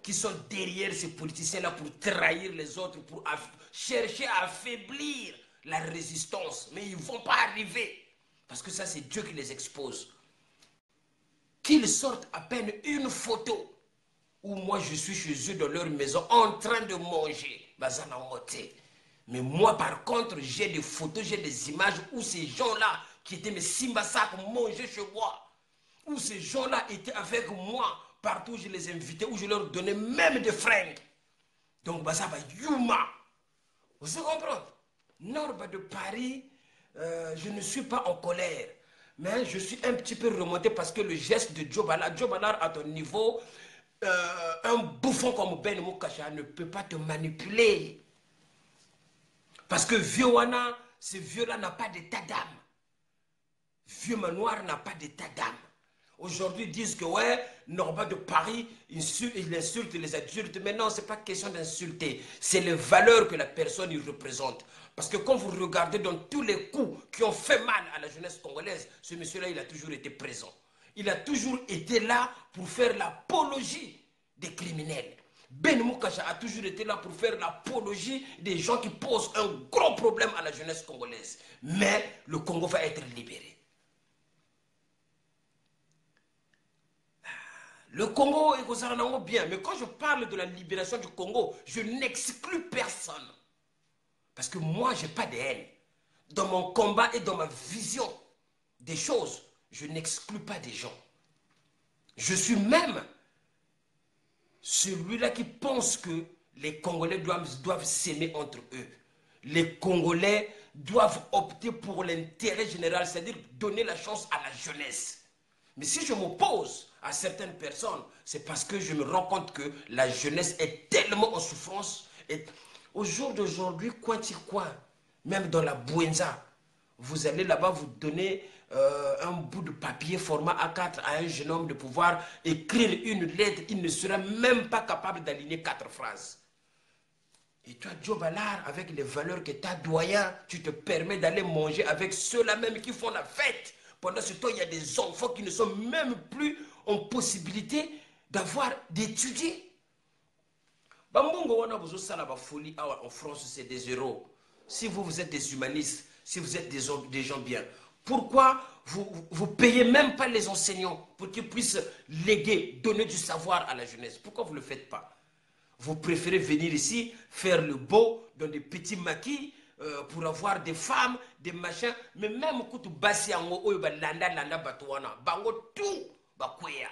qui sont derrière ces politiciens-là pour trahir les autres, pour chercher à affaiblir la résistance. Mais ils ne vont pas arriver. Parce que ça, c'est Dieu qui les expose. Qu'ils sortent à peine une photo où moi, je suis chez eux dans leur maison en train de manger. Mais moi, par contre, j'ai des photos, j'ai des images où ces gens-là qui étaient mes Simbasak mangeaient chez moi. Où ces gens-là étaient avec moi. Partout où je les invitais, où je leur donnais même des fringues. Donc, ça va Yuma. Vous comprenez? Norba de Paris, je ne suis pas en colère. Mais je suis un petit peu remonté parce que le geste de Joe Ballard à ton niveau, un bouffon comme Ben Mokacha ne peut pas te manipuler. Parce que vieux Wana, ce vieux-là n'a pas d'état d'âme. Vieux manoir n'a pas d'état d'âme. Aujourd'hui, ils disent que ouais, Norba de Paris, il insulte les adultes. Mais non, ce n'est pas question d'insulter. C'est les valeurs que la personne y représente. Parce que quand vous regardez dans tous les coups qui ont fait mal à la jeunesse congolaise, ce monsieur-là, il a toujours été présent. Il a toujours été là pour faire l'apologie des criminels. Ben Moukacha a toujours été là pour faire l'apologie des gens qui posent un gros problème à la jeunesse congolaise. Mais le Congo va être libéré. Le Congo est bien, mais quand je parle de la libération du Congo, je n'exclus personne. Parce que moi, je n'ai pas de haine. Dans mon combat et dans ma vision des choses, je n'exclus pas des gens. Je suis même celui-là qui pense que les Congolais doivent s'aimer entre eux. Les Congolais doivent opter pour l'intérêt général, c'est-à-dire donner la chance à la jeunesse. Mais si je m'oppose à certaines personnes, c'est parce que je me rends compte que la jeunesse est tellement en souffrance. Et au jour d'aujourd'hui, même dans la Bouenza, vous allez là-bas vous donner un bout de papier format A4 à un jeune homme de pouvoir écrire une lettre, il ne sera même pas capable d'aligner 4 phrases. Et toi, Joe Ballard, avec les valeurs que tu as, doyen, tu te permets d'aller manger avec ceux-là même qui font la fête. Pendant ce temps, il y a des enfants qui ne sont même plus en possibilité d'étudier. Bambongo wana bozo sala ba folie en France, c'est des euros. Si vous êtes des humanistes, si vous êtes des gens bien, pourquoi vous payez même pas les enseignants pour qu'ils puissent léguer, donner du savoir à la jeunesse? Pourquoi vous ne le faites pas? Vous préférez venir ici, faire le beau dans des petits maquis pour avoir des femmes, des machins, mais même quand tu basi ango oyo ba landa batuana, bango tout ba kweya.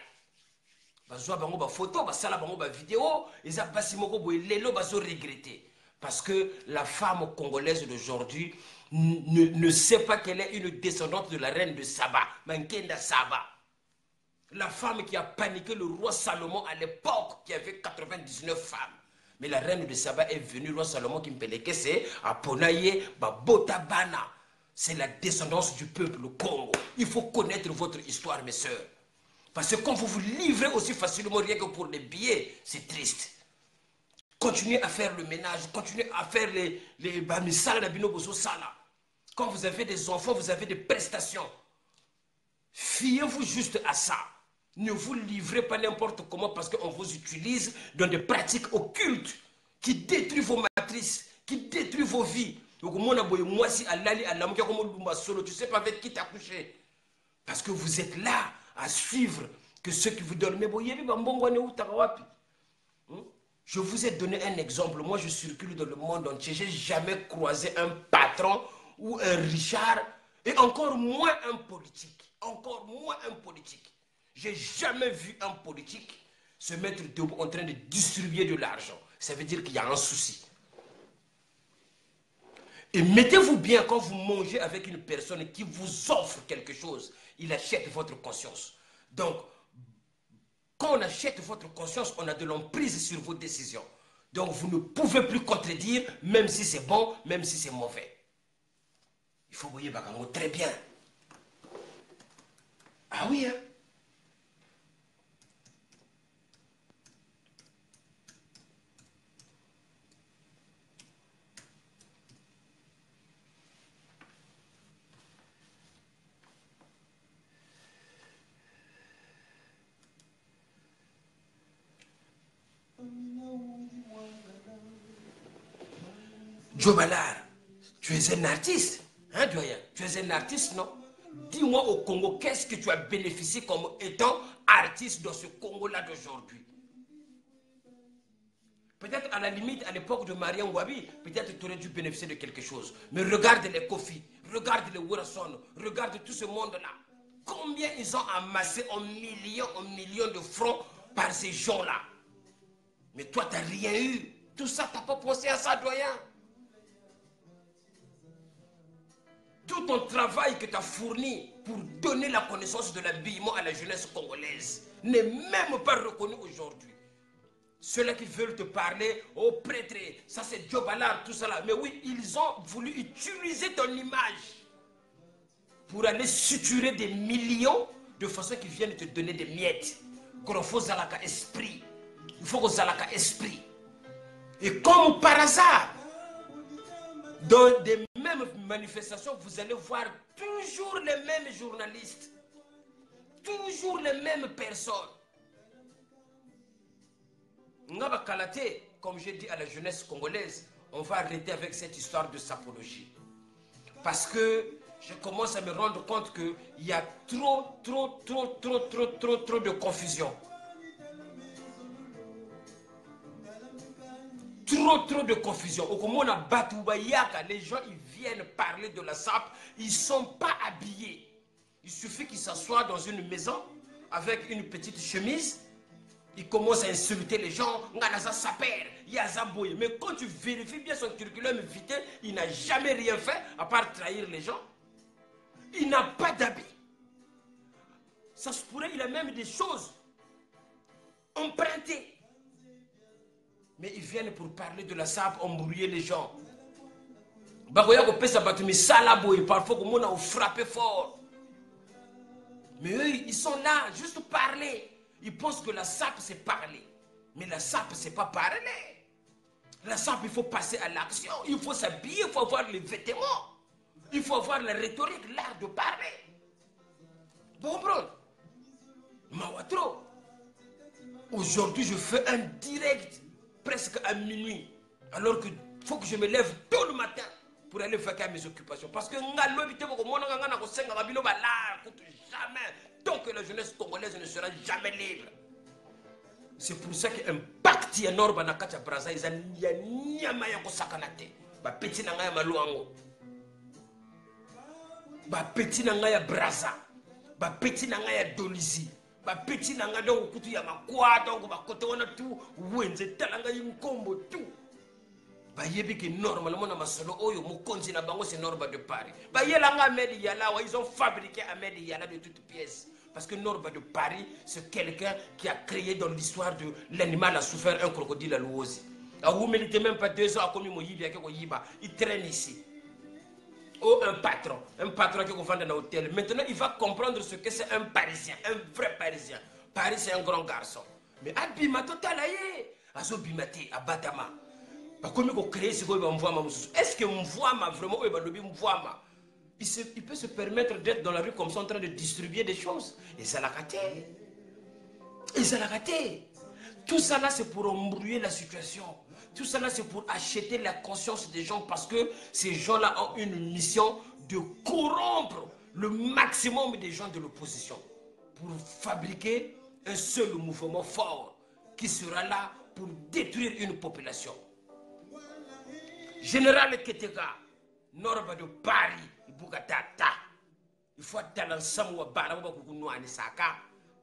Bazwa bango ba photo, ba sala bango ba vidéo, eza basi moko boye lelo bazo regretter. Parce que la femme congolaise d'aujourd'hui ne sait pas qu'elle est une descendante de la reine de Saba, Mankenda Saba. La femme qui a paniqué le roi Salomon à l'époque, qui avait 99 femmes. Mais la reine de Saba est venue, le roi Salomon qui me peleke, c'est Aponaye Babotabana. C'est la descendance du peuple, le Congo. Il faut connaître votre histoire, mes sœurs. Parce que quand vous vous livrez aussi facilement rien que pour les billets, c'est triste. Continuez à faire le ménage, continuez à faire les bamisala, la binobozo sala. Quand vous avez des enfants, vous avez des prestations. Fiez-vous juste à ça. Ne vous livrez pas n'importe comment parce qu'on vous utilise dans des pratiques occultes qui détruisent vos matrices, qui détruisent vos vies. Donc, moi, si tu sais pas avec qui t'as couché. Parce que vous êtes là à suivre que ceux qui vous donnent. Mais je vous ai donné un exemple. Moi, je circule dans le monde entier. Je n'ai jamais croisé un patron ou un Richard et encore moins un politique. Encore moins un politique. J'ai jamais vu un politique se mettre debout en train de distribuer de l'argent. Ça veut dire qu'il y a un souci. Et mettez-vous bien quand vous mangez avec une personne qui vous offre quelque chose. Il achète votre conscience. Donc, quand on achète votre conscience, on a de l'emprise sur vos décisions. Donc, vous ne pouvez plus contredire, même si c'est bon, même si c'est mauvais. Il faut voyer Bakango très bien. Ah oui, hein? Joe Ballard, tu es un artiste, hein, doyen? Tu es un artiste, non? Dis-moi au Congo, qu'est-ce que tu as bénéficié comme étant artiste dans ce Congo-là d'aujourd'hui? Peut-être à la limite, à l'époque de Mariam Wabi, peut-être tu aurais dû bénéficier de quelque chose. Mais regarde les Kofi, regarde les Wurason, regarde tout ce monde-là. Combien ils ont amassé en millions de francs par ces gens-là? Mais toi, tu n'as rien eu. Tout ça, tu n'as pas pensé à ça, doyen. Tout ton travail que tu as fourni pour donner la connaissance de l'habillement à la jeunesse congolaise n'est même pas reconnu aujourd'hui. Ceux-là qui veulent te parler, oh prêtre, ça c'est Joe Ballard, tout ça là. Mais oui, ils ont voulu utiliser ton image pour aller suturer des millions de façon qu'ils viennent te donner des miettes. Il faut zalaka esprit. Il faut que zalaka esprit. Et comme par hasard, dans des mêmes manifestations, vous allez voir toujours les mêmes journalistes, toujours les mêmes personnes. Ngaba Kalate, comme j'ai dit à la jeunesse congolaise, on va arrêter avec cette histoire de sapologie. Parce que je commence à me rendre compte qu'il y a trop de confusion. Trop de confusion. Au Komona Batoubayaka, les gens ils viennent parler de la SAP, ils ne sont pas habillés. Il suffit qu'ils s'assoient dans une maison avec une petite chemise. Il commence à insulter les gens. Mais quand tu vérifies bien son curriculum vitae, il n'a jamais rien fait à part trahir les gens. Il n'a pas d'habit. Ça se pourrait, il a même des choses empruntées. Mais ils viennent pour parler de la SAP, embrouiller les gens. Parfois, on a frappé fort. Mais eux, ils sont là, juste parler. Ils pensent que la SAP, c'est parler. Mais la SAP, c'est pas parler. La SAP, il faut passer à l'action. Il faut s'habiller, il faut avoir les vêtements. Il faut avoir la rhétorique, l'art de parler. Bon, bro. Mawatro. Aujourd'hui, je fais un direct presque à minuit. Alors qu'il faut que je me lève tôt le matin pour aller faire mes occupations. Parce que jamais, tant que la jeunesse congolaise ne sera jamais libre. C'est pour ça qu'un pacte énorme dans Katia Braza, ils ont nyama ya kosakanate. Ba petit na ngaya maluango. Ba petit na ngaya Braza. Ba petit na ngaya Dolisi. Ba petit na ngaya donc kutu ya makwa donc ba kote wana tout wenze talanga yinkombo tout. Ba yebi que normalement na masolo oyo mukonzi na bango c'est Norba de Paris. Ba yelanga Ahmed Yala, ils ont fabriqué Ahmed Yala de toutes pièces. Parce que Norba de Paris, c'est quelqu'un qui a créé dans l'histoire de l'animal a souffert un crocodile à l'ouosi. Vous ne méritez même pas 2 ans à commis il traîne ici. Oh, un patron qui vend dans un hôtel. Maintenant, il va comprendre ce que c'est un Parisien, un vrai Parisien. Paris, c'est un grand garçon. Mais à Bimato, talaye, à ce Bimati, à Batama. Est-ce que Mvouama vraiment, il peut se permettre d'être dans la rue comme ça en train de distribuer des choses. Et ça l'a raté. Et ça l'a raté. Tout ça là, c'est pour embrouiller la situation. Tout ça là, c'est pour acheter la conscience des gens parce que ces gens-là ont une mission de corrompre le maximum des gens de l'opposition pour fabriquer un seul mouvement fort qui sera là pour détruire une population. Général Keteka, Norba de Paris, il faut être ensemble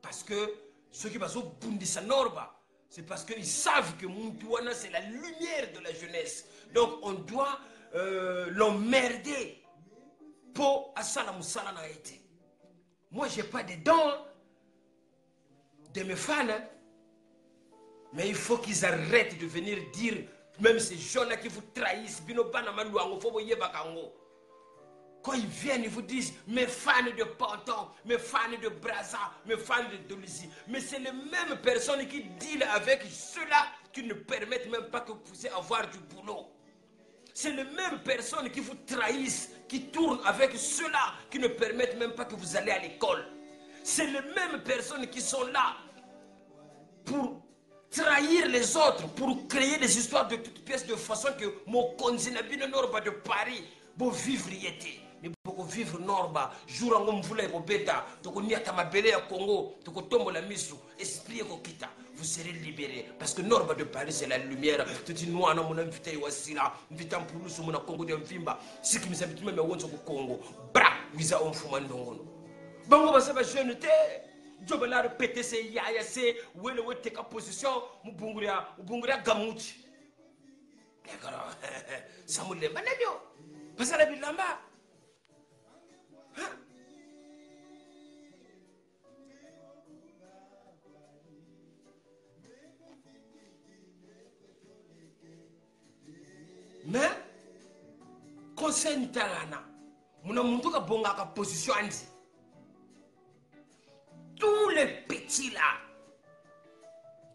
parce que ceux qui vont bundisa Norba, c'est parce qu'ils savent que Moutouana c'est la lumière de la jeunesse. Donc on doit l'emmerder pour Assalamoussala na été. Moi j'ai pas de dents de mes fans, mais il faut qu'ils arrêtent de venir dire, même ces gens-là qui vous trahissent, quand ils viennent, ils vous disent, mes fans de Panton, mes fans de Braza, mes fans de Dolisi. Mais c'est les mêmes personnes qui dealent avec ceux-là qui ne permettent même pas que vous puissiez avoir du boulot. C'est les mêmes personnes qui vous trahissent, qui tournent avec ceux-là qui ne permettent même pas que vous allez à l'école. C'est les mêmes personnes qui sont là pour trahir les autres, pour créer des histoires de toutes pièces de façon que mon konzinabine Norba de Paris, pour vivre y était. Mais pour vivre Norba, jour en homme voulait au bêta, donc on y a tamabélé à Congo, donc on tombe la mise, esprit au kita, vous serez libérés. Parce que Norba de Paris, c'est la lumière. Tu dis, nous, on a mon invité, Wassila, invitant pour nous, sur mon Congo de Mfimba, ce qui nous habite même à Wonso Congo, bra, vous avez un fumandon. Bango, bah, ça va jeune, Job là répéter c'est yaya c'est où le wete ka position mubunguria gamuchi d'accord samule manebyo pasala bilamba mais conseil tangana muna muntu ka bonga ka position andi. Tous les petits là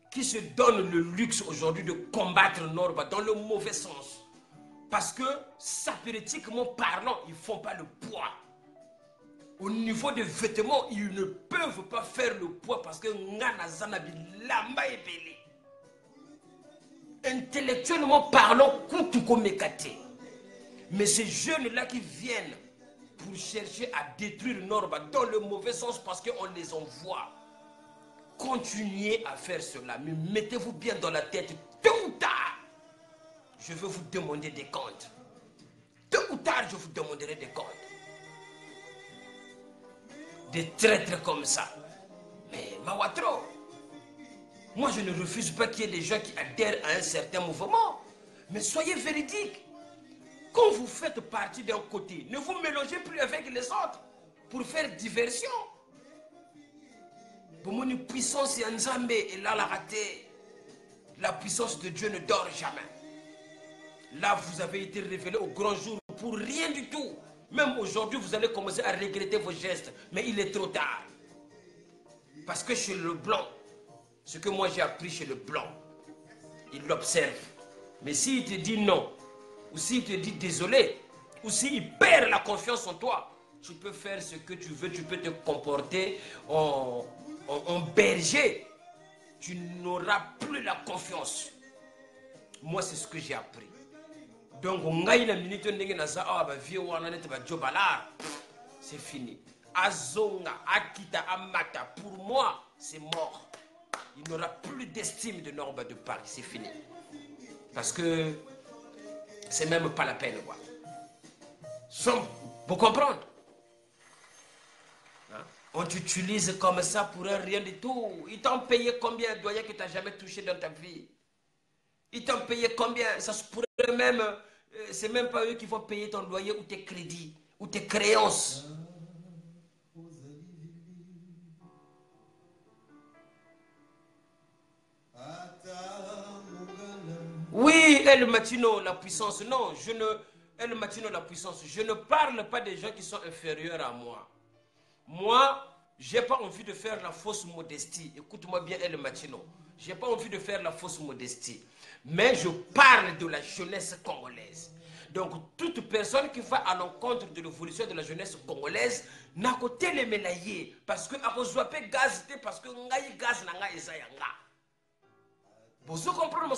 qui se donnent le luxe aujourd'hui de combattre Norba dans le mauvais sens. Parce que, sapéristiquement parlant, ils ne font pas le poids. Au niveau des vêtements, ils ne peuvent pas faire le poids parce que Ngana Zanabi Lamba est belé. intellectuellement parlant, mais ces jeunes-là qui viennent pour chercher à détruire Norba dans le mauvais sens parce qu'on les envoie. Continuez à faire cela, mais mettez-vous bien dans la tête, tôt ou tard, je vais vous demander des comptes. Tôt ou tard, je vous demanderai des comptes. Des traîtres comme ça. Mais Mawatro, moi je ne refuse pas qu'il y ait des gens qui adhèrent à un certain mouvement. Mais soyez véridiques. Quand vous faites partie d'un côté, ne vous mélangez plus avec les autres pour faire diversion. Pour mon puissance et Nzambe et là la raté. La puissance de Dieu ne dort jamais. Là vous avez été révélé au grand jour pour rien du tout. Même aujourd'hui vous allez commencer à regretter vos gestes. Mais il est trop tard. Parce que chez le blanc, ce que moi j'ai appris chez le blanc, il l'observe. Mais s'il te dit non, ou s'il te dit désolé, ou s'il perd la confiance en toi, tu peux faire ce que tu veux, tu peux te comporter en berger. Tu n'auras plus la confiance. Moi, c'est ce que j'ai appris. Donc, c'est fini. Azonga, Akita, Amata, pour moi, c'est mort. Il n'aura plus d'estime de Norba de Paris, c'est fini. Parce que c'est même pas la peine, quoi. Vous comprenez? Hein? On t'utilise comme ça pour un rien du tout. Ils t'ont payé combien de doyers que tu n'as jamais touché dans ta vie? Ils t'ont payé combien? Ça se pourrait même, c'est même pas eux qui vont payer ton loyer ou tes crédits, ou tes créances. Oui, El Matino, la puissance. Non, je ne... El Matino, la puissance. Je ne parle pas des gens qui sont inférieurs à moi. Moi, je n'ai pas envie de faire la fausse modestie. Écoute-moi bien, El Matino. Je n'ai pas envie de faire la fausse modestie. Mais je parle de la jeunesse congolaise. Donc, toute personne qui va à l'encontre de l'évolution de la jeunesse congolaise n'a qu'à les mélayer. Parce que, à cause de gaz, parce que gaz n'a pas ezayanga. Vous comprenez,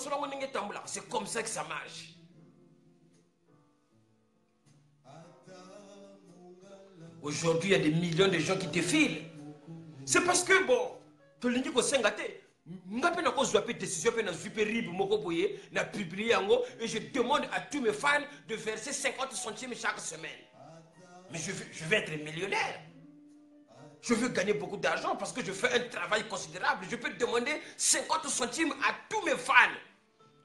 c'est comme ça que ça marche. Aujourd'hui, il y a des millions de gens qui défilent. C'est parce que, bon, tu l'as dit que c'est un gâté. Et je demande à tous mes fans de verser 50 centimes chaque semaine. Mais je vais être millionnaire. Je veux gagner beaucoup d'argent parce que je fais un travail considérable. Je peux demander 50 centimes à tous mes fans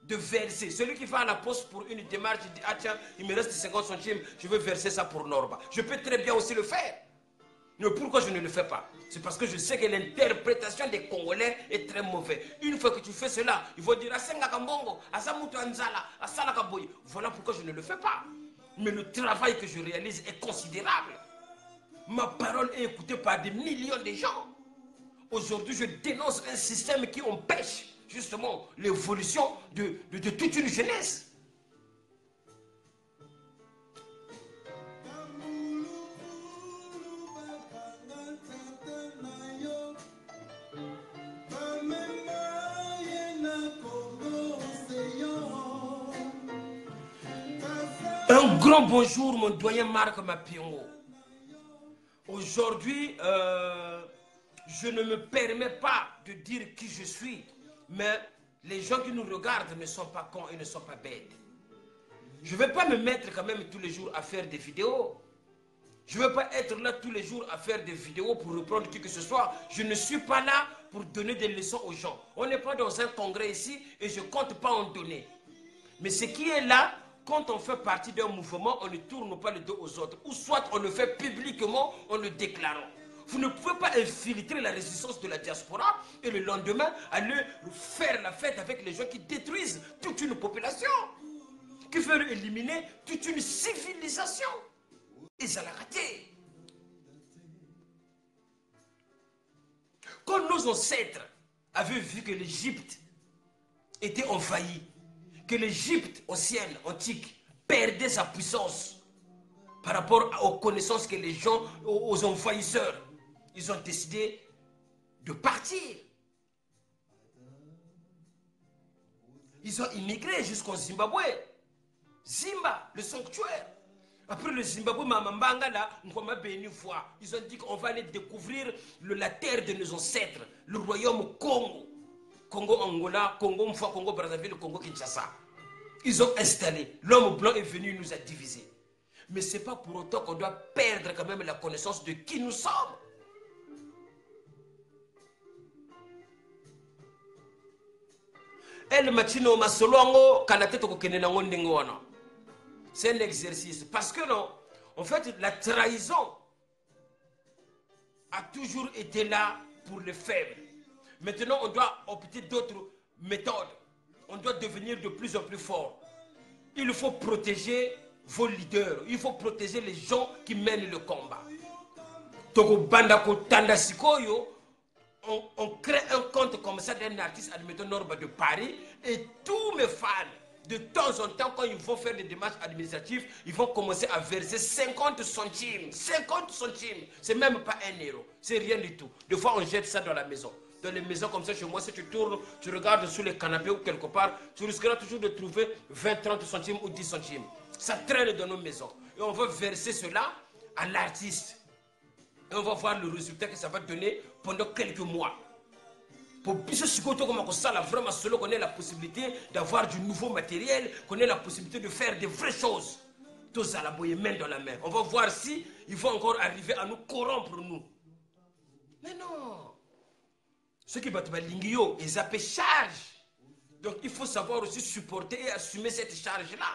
de verser. Celui qui va à la poste pour une démarche, il dit, ah tiens, il me reste 50 centimes, je veux verser ça pour Norba. Je peux très bien aussi le faire. Mais pourquoi je ne le fais pas? C'est parce que je sais que l'interprétation des Congolais est très mauvaise. Une fois que tu fais cela, ils vont dire, voilà pourquoi je ne le fais pas. Mais le travail que je réalise est considérable. Ma parole est écoutée par des millions de gens. Aujourd'hui, je dénonce un système qui empêche justement l'évolution de toute une jeunesse. Un grand bonjour, mon doyen Marc Mapiongo. Aujourd'hui, je ne me permets pas de dire qui je suis, mais les gens qui nous regardent ne sont pas cons et ne sont pas bêtes. Je ne vais pas me mettre quand même tous les jours à faire des vidéos. Je ne vais pas être là tous les jours à faire des vidéos pour reprendre qui que ce soit. Je ne suis pas là pour donner des leçons aux gens. On n'est pas dans un congrès ici et je ne compte pas en donner. Mais ce qui est là, quand on fait partie d'un mouvement, on ne tourne pas le dos aux autres. Ou soit on le fait publiquement en le déclarant. Vous ne pouvez pas infiltrer la résistance de la diaspora et le lendemain aller faire la fête avec les gens qui détruisent toute une population, qui veulent éliminer toute une civilisation. Et ça l'a raté. Quand nos ancêtres avaient vu que l'Égypte était envahie, que l'Égypte ancienne, antique, perdait sa puissance par rapport aux connaissances que les gens, aux envahisseurs, ils ont décidé de partir. Ils ont immigré jusqu'au Zimbabwe. Zimba, le sanctuaire. Après le Zimbabwe, ils ont dit qu'on va aller découvrir la terre de nos ancêtres, le royaume Congo. Congo Angola, Congo Mfa, Congo Brazzaville, Congo Kinshasa. Ils ont installé. L'homme blanc est venu, il nous a divisés. Mais ce n'est pas pour autant qu'on doit perdre quand même la connaissance de qui nous sommes. El Machino Masolongo, Kanate Tokokenenango Ndengoana. C'est un exercice. Parce que non, en fait, la trahison a toujours été là pour les faibles. Maintenant, on doit opter d'autres méthodes. On doit devenir de plus en plus fort. Il faut protéger vos leaders. Il faut protéger les gens qui mènent le combat. Togo Bandako Tandasikoyo, on crée un compte comme ça d'un artiste, admettons Norba de Paris, et tous mes fans, de temps en temps, quand ils vont faire des démarches administratives, ils vont commencer à verser 50 centimes. 50 centimes, c'est même pas 1 euro, c'est rien du tout. Des fois, on jette ça dans la maison. Dans les maisons comme ça, chez moi, si tu tournes, tu regardes sous les canapés ou quelque part, tu risqueras toujours de trouver 20, 30 centimes ou 10 centimes. Ça traîne dans nos maisons. Et on va verser cela à l'artiste. Et on va voir le résultat que ça va donner pendant quelques mois. Pour vraiment solo qu'on ait la possibilité d'avoir du nouveau matériel, qu'on ait la possibilité de faire des vraies choses. Tous à la boye, main dans la main. On va voir si ils vont encore arriver à nous corrompre, nous. Mais non. Ceux qui battent l'ingio, ils appellent charge. Donc il faut savoir aussi supporter et assumer cette charge-là.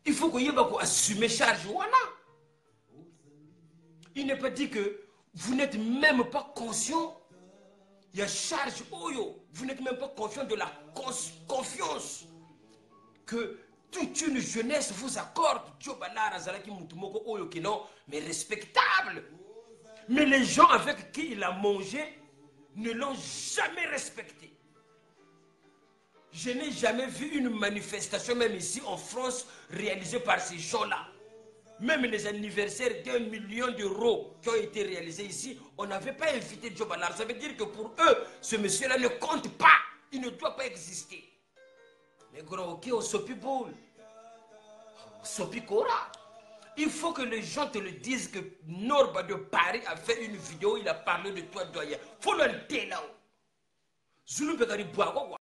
Il faut qu'on assume charge. Voilà. Il n'est pas dit que vous n'êtes même pas conscient. Il y a charge. Vous n'êtes même pas conscient de la confiance que toute une jeunesse vous accorde. Mais respectable. Mais les gens avec qui il a mangé ne l'ont jamais respecté. Je n'ai jamais vu une manifestation, même ici en France, réalisée par ces gens-là. Même les anniversaires d'1 million d'euros qui ont été réalisés ici, on n'avait pas invité Joe Ballard. Ça veut dire que pour eux, ce monsieur-là ne compte pas. Il ne doit pas exister. Mais gros, ok, on sopi boule. Sopi Kora. Il faut que les gens te le disent que Norba de Paris a fait une vidéo, il a parlé de toi, doyen. Faut le dire là. Zulu Bekari Boago.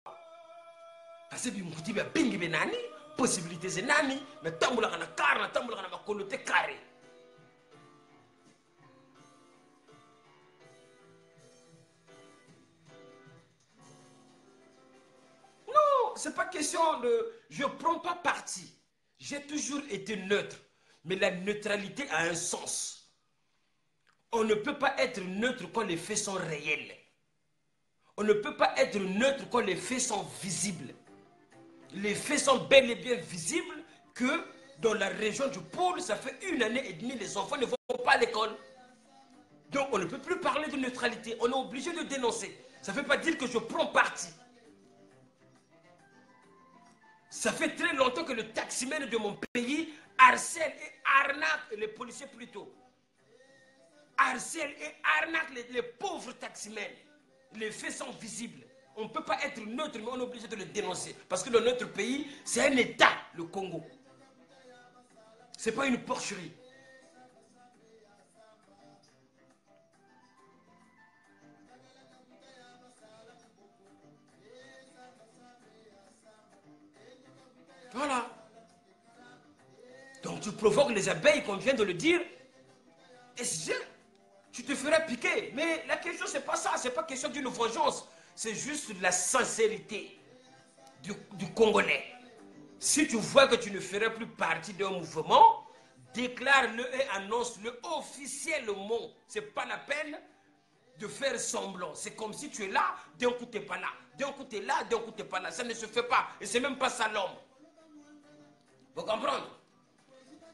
Parce que je suis bingi benani, possibilité c'est nani, mais tamboula kana carna, tamboula kana makolote carré. Non, c'est pas question de, je prends pas parti. J'ai toujours été neutre, mais la neutralité a un sens. On ne peut pas être neutre quand les faits sont réels. On ne peut pas être neutre quand les faits sont visibles. Les faits sont bel et bien visibles que dans la région du pôle, ça fait 1 année et demie, les enfants ne vont pas à l'école. Donc on ne peut plus parler de neutralité, on est obligé de dénoncer. Ça ne veut pas dire que je prends parti. Ça fait très longtemps que le taximène de mon pays harcèle et arnaque les policiers plutôt. Harcèle et arnaque les pauvres taximènes. Les faits sont visibles. On ne peut pas être neutre, mais on est obligé de le dénoncer. Parce que dans notre pays, c'est un État, le Congo. Ce n'est pas une porcherie. Voilà. Donc tu provoques les abeilles, comme vient de le dire. Et tu te feras piquer. Mais la question, ce n'est pas ça. Ce n'est pas question d'une vengeance. C'est juste la sincérité du Congolais. Si tu vois que tu ne feras plus partie d'un mouvement, déclare-le et annonce-le officiellement. Ce n'est pas la peine de faire semblant. C'est comme si tu es là, d'un coup tu n'es pas là. D'un coup tu es là, d'un coup tu n'es pas là. Ça ne se fait pas. Et ce n'est même pas ça l'homme. Vous comprenez?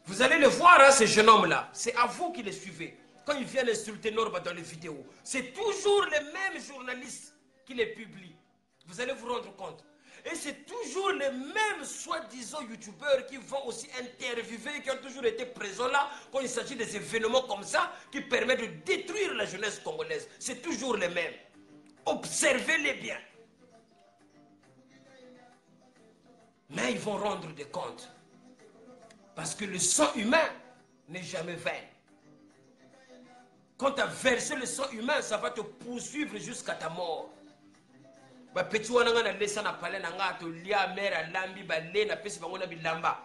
Vous allez le voir, hein, ces jeunes hommes-là. C'est à vous qui les suivez. Quand ils viennent insulter Norba dans les vidéos, c'est toujours les mêmes journalistes qui les publient. Vous allez vous rendre compte. Et c'est toujours toujours les mêmes soi-disant youtubeurs qui vont aussi interviewer, qui ont toujours été présents là, quand il s'agit des événements comme ça, qui permettent de détruire la jeunesse congolaise. C'est toujours les mêmes. Observez-les bien. Mais ils vont rendre des comptes. Parce que le sang humain n'est jamais vain. Quand tu as versé le sang humain, ça va te poursuivre jusqu'à ta mort. Petit wana nga na lesa na pale na nga to lia mera lambi ba le na pesi bango na bilamba.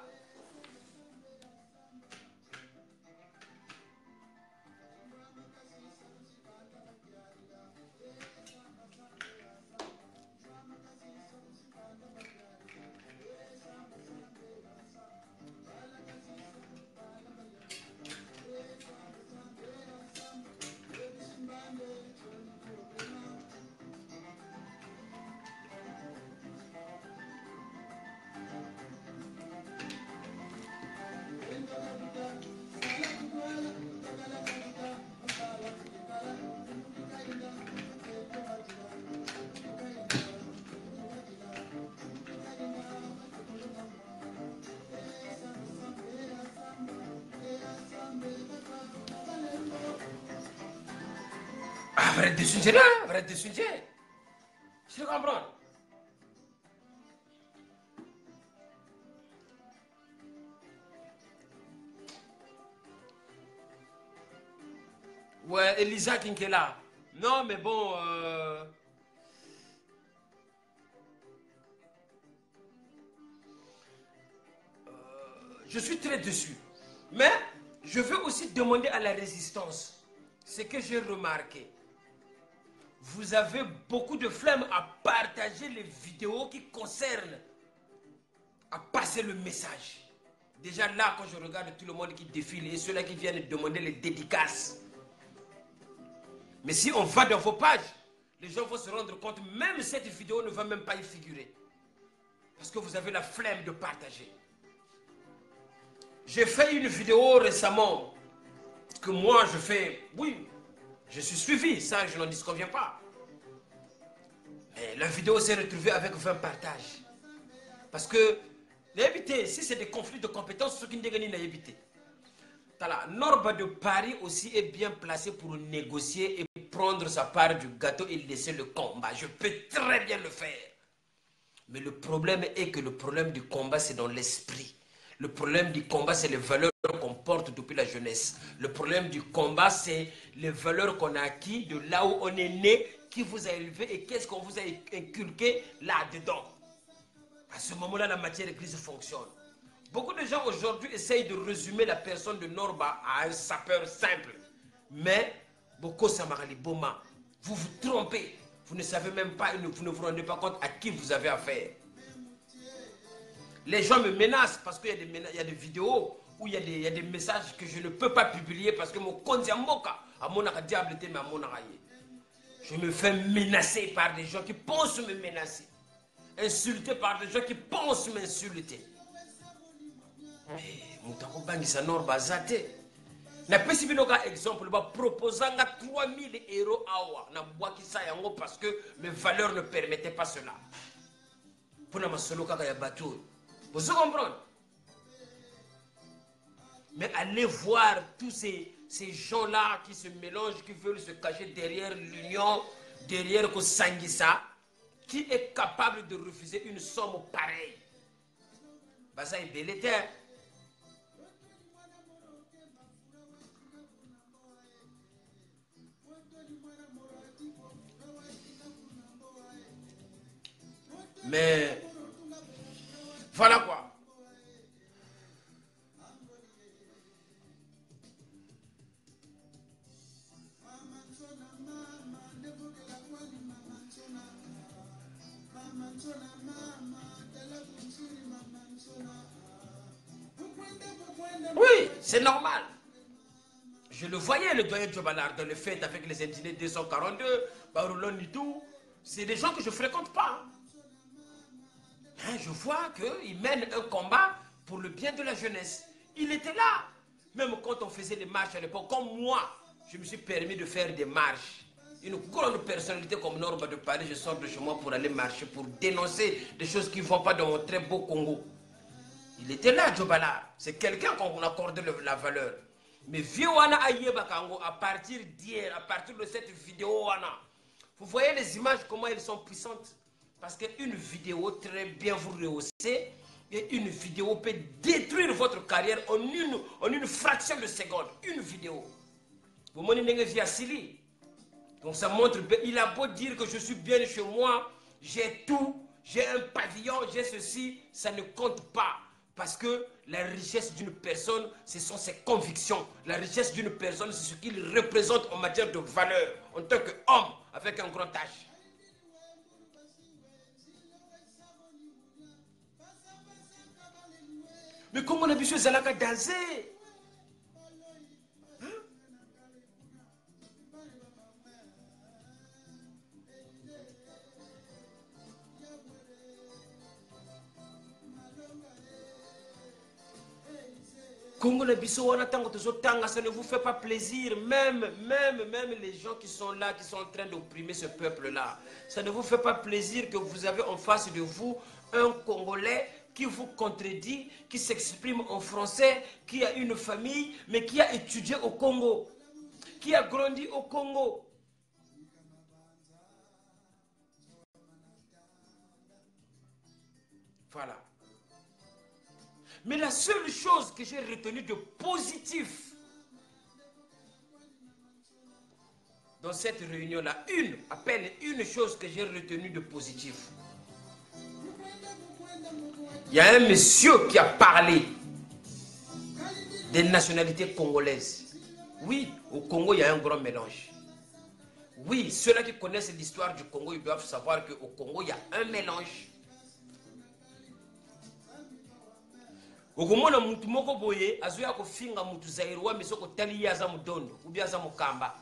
Arrête de sujet là, arrête de sujet. Je comprends. Ouais, Elisa Kinkela. Non, mais bon... je suis très déçu. Mais je veux aussi demander à la résistance. Ce que j'ai remarqué. Vous avez beaucoup de flemme à partager les vidéos qui concernent, à passer le message. Déjà là, quand je regarde tout le monde qui défile et ceux-là qui viennent demander les dédicaces. Mais si on va dans vos pages, les gens vont se rendre compte, même cette vidéo ne va même pas y figurer. Parce que vous avez la flemme de partager. J'ai fait une vidéo récemment, que moi je fais, oui, je suis suivi, ça je n'en disconviens pas. Mais la vidéo s'est retrouvée avec 20 partages. Parce que, si c'est des conflits de compétences, ce qui n'est pas évité. Norba de Paris aussi est bien placé pour négocier et prendre sa part du gâteau et laisser le combat. Je peux très bien le faire. Mais le problème est que le problème du combat, c'est dans l'esprit. Le problème du combat, c'est les valeurs qu'on porte depuis la jeunesse. Le problème du combat, c'est les valeurs qu'on a acquis de là où on est né, qui vous a élevé et qu'est-ce qu'on vous a inculqué là-dedans. À ce moment-là, la matière grise fonctionne. Beaucoup de gens aujourd'hui essayent de résumer la personne de Norba à un sapeur simple. Mais, Boko Samarali Boma, vous vous trompez. Vous ne savez même pas, vous ne vous rendez pas compte à qui vous avez affaire. Les gens me menacent parce qu'il y a des vidéos où il y a des messages que je ne peux pas publier parce que mon konzi moka à mon diable mais à mon je me fais menacer par des gens qui pensent me menacer. Insulté par des gens qui pensent m'insulter. Mais Moutako Bangisa Norba Zate. Na pesi binoka exemple ba proposanga 3000 € awa na bwakisa yango parce que mes valeurs ne permettaient pas cela. Pour na masolo kaka ya bateau. Vous comprenez? Mais allez voir tous ces gens-là qui se mélangent, qui veulent se cacher derrière l'union, derrière Kosangisa, qui est capable de refuser une somme pareille. Bah ça est bel terre. Mais voilà quoi. Oui, c'est normal. Je le voyais, le doyen Djobalard, dans le fait avec les Indinés 242, Baroulon et tout. C'est des gens que je ne fréquente pas. Hein, je vois qu'il mène un combat pour le bien de la jeunesse. Il était là. Même quand on faisait les marches à l'époque, comme moi, je me suis permis de faire des marches. une grande personnalité comme Norba de Paris, je sors de chez moi pour aller marcher, pour dénoncer des choses qui ne vont pas dans mon très beau Congo. Il était là, Djobala. C'est quelqu'un qu'on accorde la valeur. Mais vieux Wana Ayeba Kango, à partir d'hier, à partir de cette vidéo Wana, vous voyez les images, comment elles sont puissantes. Parce qu'une vidéo très bien vous rehaussez, et une vidéo peut détruire votre carrière en une fraction de seconde. Une vidéo. Vous m'en avez vu à Sili. Donc ça montre, il a beau dire que je suis bien chez moi, j'ai tout, j'ai un pavillon, j'ai ceci, ça ne compte pas. Parce que la richesse d'une personne, ce sont ses convictions. La richesse d'une personne, c'est ce qu'il représente en matière de valeur, en tant qu'homme, avec un grand H. Mais comment on a vu ce Zalaka danser? Congo na biso wana tango tozotanga, ça ne vous fait pas plaisir, même les gens qui sont là, qui sont en train d'opprimer ce peuple-là, ça ne vous fait pas plaisir que vous avez en face de vous un Congolais qui vous contredit, qui s'exprime en français, qui a une famille, mais qui a étudié au Congo, qui a grandi au Congo. Voilà. Mais la seule chose que j'ai retenue de positif dans cette réunion-là, à peine une chose que j'ai retenue de positif. Il y a un monsieur qui a parlé des nationalités congolaises. Oui, au Congo, il y a un grand mélange. Oui, ceux-là qui connaissent l'histoire du Congo, ils doivent savoir qu'au Congo, il y a un mélange. Okomona mutu moko boye azoya ko finga mutu zairwa mesoko tali yaza mudondo ou bien za mukamba.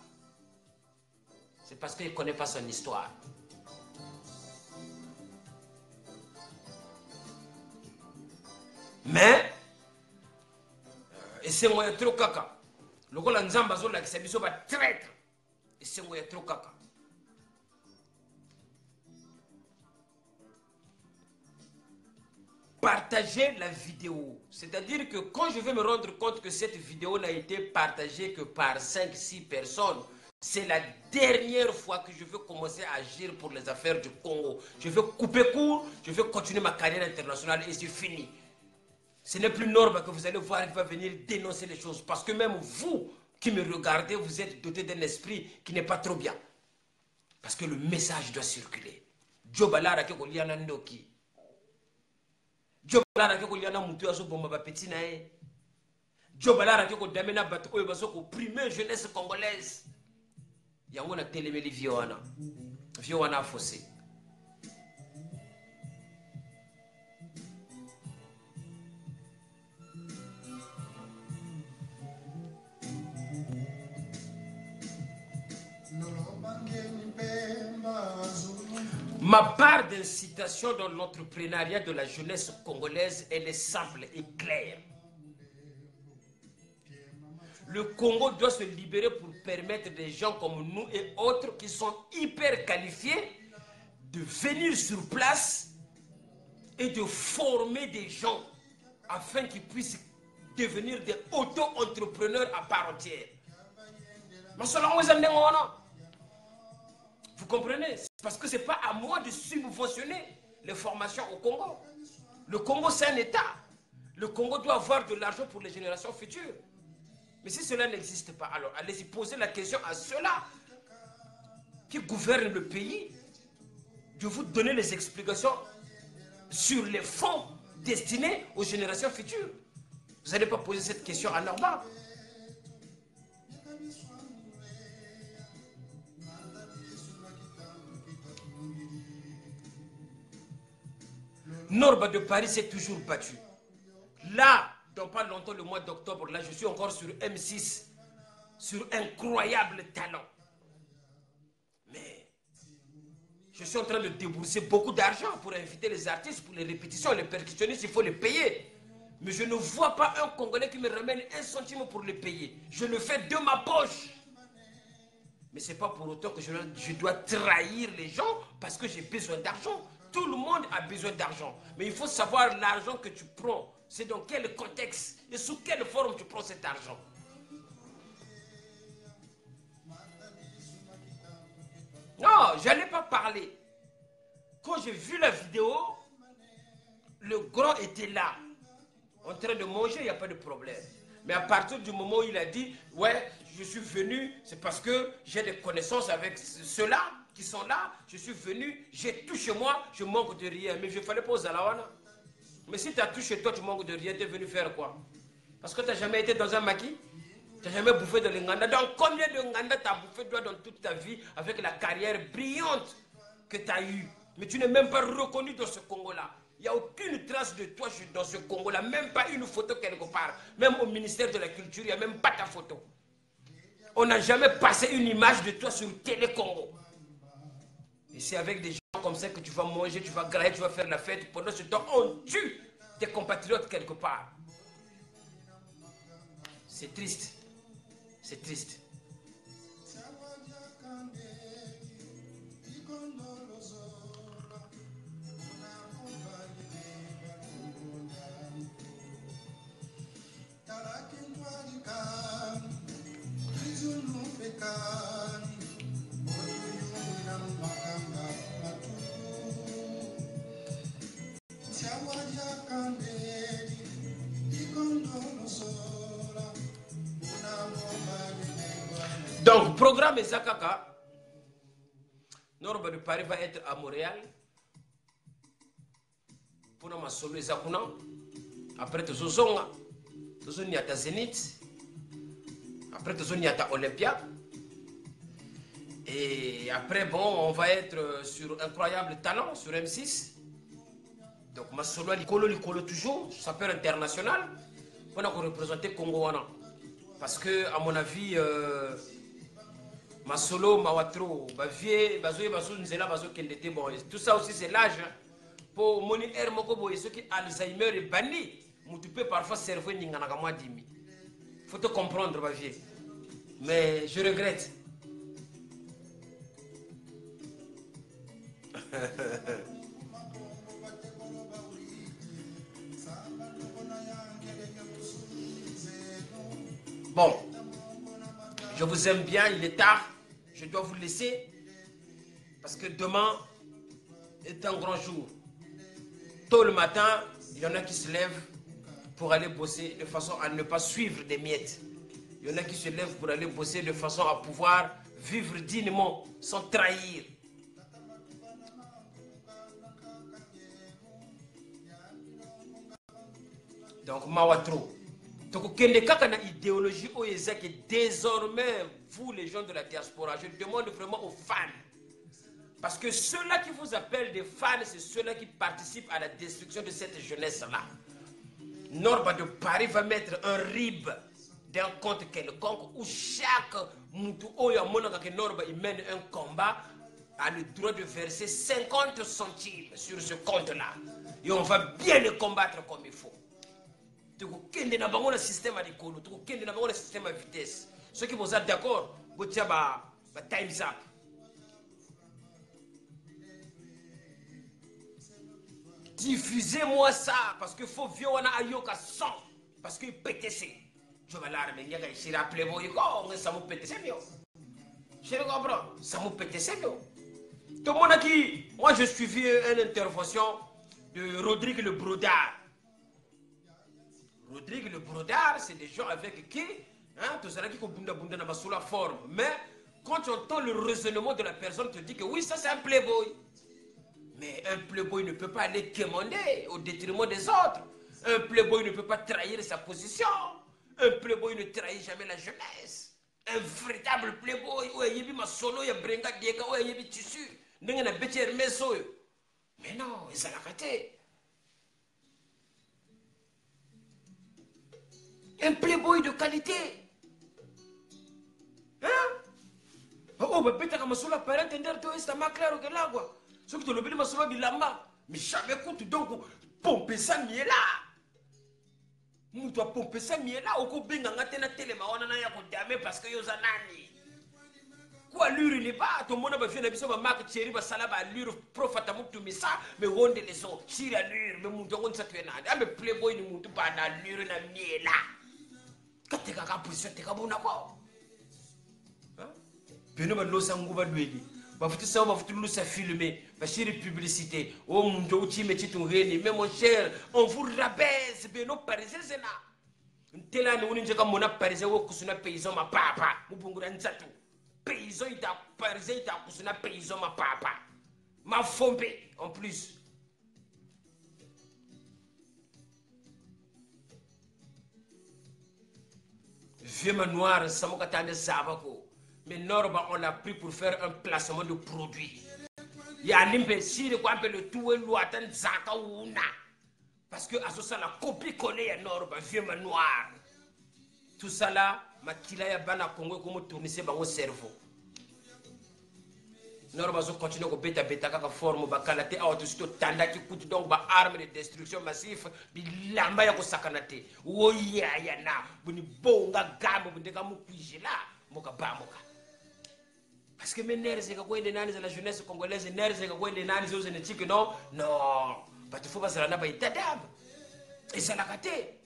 C'est parce qu'il ne connaît pas son histoire. Mais esengo ya trop kaka. Lokola nzamba zo la kisabiso ba traître. Esengo ya trop kaka. Partager la vidéo. C'est-à-dire que quand je vais me rendre compte que cette vidéo n'a été partagée que par 5-6 personnes, c'est la dernière fois que je veux commencer à agir pour les affaires du Congo. Je veux couper court, je veux continuer ma carrière internationale et c'est fini. Ce n'est plus Norba que vous allez voir qui va venir dénoncer les choses. Parce que même vous qui me regardez, vous êtes doté d'un esprit qui n'est pas trop bien. Parce que le message doit circuler. Djobalara ke koliana ndoki. Djobalara ke koliana mutu aso bomba ba petit na e. Djobalara ke ko damena bato oyo baso ko primer jeunesse congolaise. Yango na telemeli viwana. Viwana fossé. Ma part d'incitation dans l'entrepreneuriat de la jeunesse congolaise, elle est simple et claire. Le Congo doit se libérer pour permettre des gens comme nous et autres qui sont hyper qualifiés de venir sur place et de former des gens afin qu'ils puissent devenir des auto-entrepreneurs à part entière. Vous comprenez? Parce que ce n'est pas à moi de subventionner les formations au Congo. Le Congo, c'est un État. Le Congo doit avoir de l'argent pour les générations futures. Mais si cela n'existe pas, alors allez-y poser la question à ceux-là qui gouvernent le pays de vous donner les explications sur les fonds destinés aux générations futures. Vous n'allez pas poser cette question à Norba. Norba de Paris s'est toujours battu. Là, dans pas longtemps, le mois d'octobre, là, je suis encore sur M6, sur incroyable talent. Mais je suis en train de débourser beaucoup d'argent pour inviter les artistes, pour les répétitions, les percussionnistes, il faut les payer. Mais je ne vois pas un Congolais qui me ramène un centime pour les payer. Je le fais de ma poche. Mais ce n'est pas pour autant que je dois trahir les gens parce que j'ai besoin d'argent. Tout le monde a besoin d'argent. Mais il faut savoir l'argent que tu prends. C'est dans quel contexte et sous quelle forme tu prends cet argent. Non, je n'allais pas parler. Quand j'ai vu la vidéo, le grand était là, en train de manger, il n'y a pas de problème. Mais à partir du moment où il a dit, ouais, je suis venu, c'est parce que j'ai des connaissances avec ceux-là qui sont là, je suis venu, j'ai tout chez moi, je manque de rien. Mais je ne fallait pas aux Alawana. Mais si tu as tout chez toi, tu manques de rien, tu es venu faire quoi? Parce que tu n'as jamais été dans un maquis? Tu n'as jamais bouffé de l'Inganda? Donc combien de Nganda tu as bouffé toi dans toute ta vie avec la carrière brillante que tu as eue? Mais tu n'es même pas reconnu dans ce Congo-là. Il n'y a aucune trace de toi dans ce Congo-là, même pas une photo quelque part. Même au ministère de la Culture, il n'y a même pas ta photo. On n'a jamais passé une image de toi sur Télé Congo. Et c'est avec des gens comme ça que tu vas manger, tu vas grailler, tu vas faire la fête. Pendant ce temps, on tue tes compatriotes quelque part. C'est triste. C'est triste. Donc, programme Ezakaka, Norba de Paris va être à Montréal pour ma solo Ezakuna. Après, tu es à Zénith. Après, tu es à Olympia. Et après, bon, on va être sur Incroyable Talent, sur M6. Donc, ma solo, l'icolo toujours, ça peut être international. On a représenté Congo. Parce que, à mon avis, ma solo, ma watro, tout ça aussi c'est l'âge. Pour mon air, ce qui Alzheimer et banni, tu peux parfois servir n'ingana moi dimi. Faut te comprendre, ma vie. Mais je regrette. Bon, je vous aime bien, il est tard. Je dois vous laisser parce que demain est un grand jour. Tôt le matin, il y en a qui se lèvent pour aller bosser de façon à ne pas suivre des miettes. Il y en a qui se lèvent pour aller bosser de façon à pouvoir vivre dignement, sans trahir. Donc, Mawatro. Donc, quelle est la idéologie que désormais, vous les gens de la diaspora, je demande vraiment aux fans. Parce que ceux-là qui vous appellent des fans, c'est ceux-là qui participent à la destruction de cette jeunesse-là. Norba de Paris va mettre un rib d'un compte quelconque où chaque moutou que Norba il mène un combat a le droit de verser 50 centimes sur ce compte-là. Et on va bien le combattre comme il faut. Tu as un système à l'école, tu as un système à vitesse. Ceux qui vont être d'accord, vous avez un time's up. Diffusez-moi ça, parce qu'il faut violer un ayoka 100. Parce que PTC. Je vais l'armer, il y a un chira playboy, ça me PTC mieux. Je comprends, ça me PTC mieux. Tout le monde a dit, moi je suivi une intervention de Rodrigue Le Brodard. Rodrigue Le Brodard, c'est des gens avec qui, tout ça qui ont sous la forme. Mais quand tu entends le raisonnement de la personne, tu te dis que oui, ça c'est un playboy. Mais un playboy ne peut pas aller quémander au détriment des autres. Un playboy ne peut pas trahir sa position. Un playboy ne trahit jamais la jeunesse. Un véritable playboy, il y a ma solo, il y a brenga dieka, il y a tissu. Mais non, ils ont arrêté. Un playboy de qualité. Hein? Oh, mais peut-être que ma solo apparaît entendre tout ça, c'est clair que là, quoi. Ce que tu le dis, ma solo bilamba. Mais jamais écoute donc, pomper ça, mieux là. Nous doit pomper ça, mieux là. Au coup, binga, on a télé, on a ya parce que yo zanani. quoi allure n'est pas tout le monde va faire la ma marque chérie va salaba allure profata muktu misa mais ronde les autres chiri allure mais mon dongon ça tuena mais playboy ni mutu ba na allure na miela kateka ka position te ka bona ko hein beno ba lo sangu ba lweli ba futu sa ba futu lu sa filmer ba chiri publicité oh mon ndo uchi mechi tungeni mais mon cher on vous rabaisse beno parisien c'est na ntela ni uni njeka mona parisien wo kusuna paysan ma papa mubungura ntsatu paysan il t'a parisien il t'a kusuna paysan ma papa ma fombe en plus vieux manoir samoka tande sabako mais Norba on l'a pris pour faire un placement de produit ya limpe si quoi un peu le tout et l'ouatan zaka una parce que à ça la copie connaît ya Norba vieux manoir tout ça là makila ya bana Congo comme tourner bango cerveau Norba zo continue ko beta kaka forme ba kalate auto sto tanda ki kuti donc ba arme de destruction massif bilamba ya ko sakanate wo ya na buni bonga gambo bundeka mukwijela moka bamoka parce que mes nerfs c'est quoi les nanis de la jeunesse congolaise les nerfs c'est quoi les nanis aux génétiques non parce qu'il faut pas ça na ba itadam et ça la kate.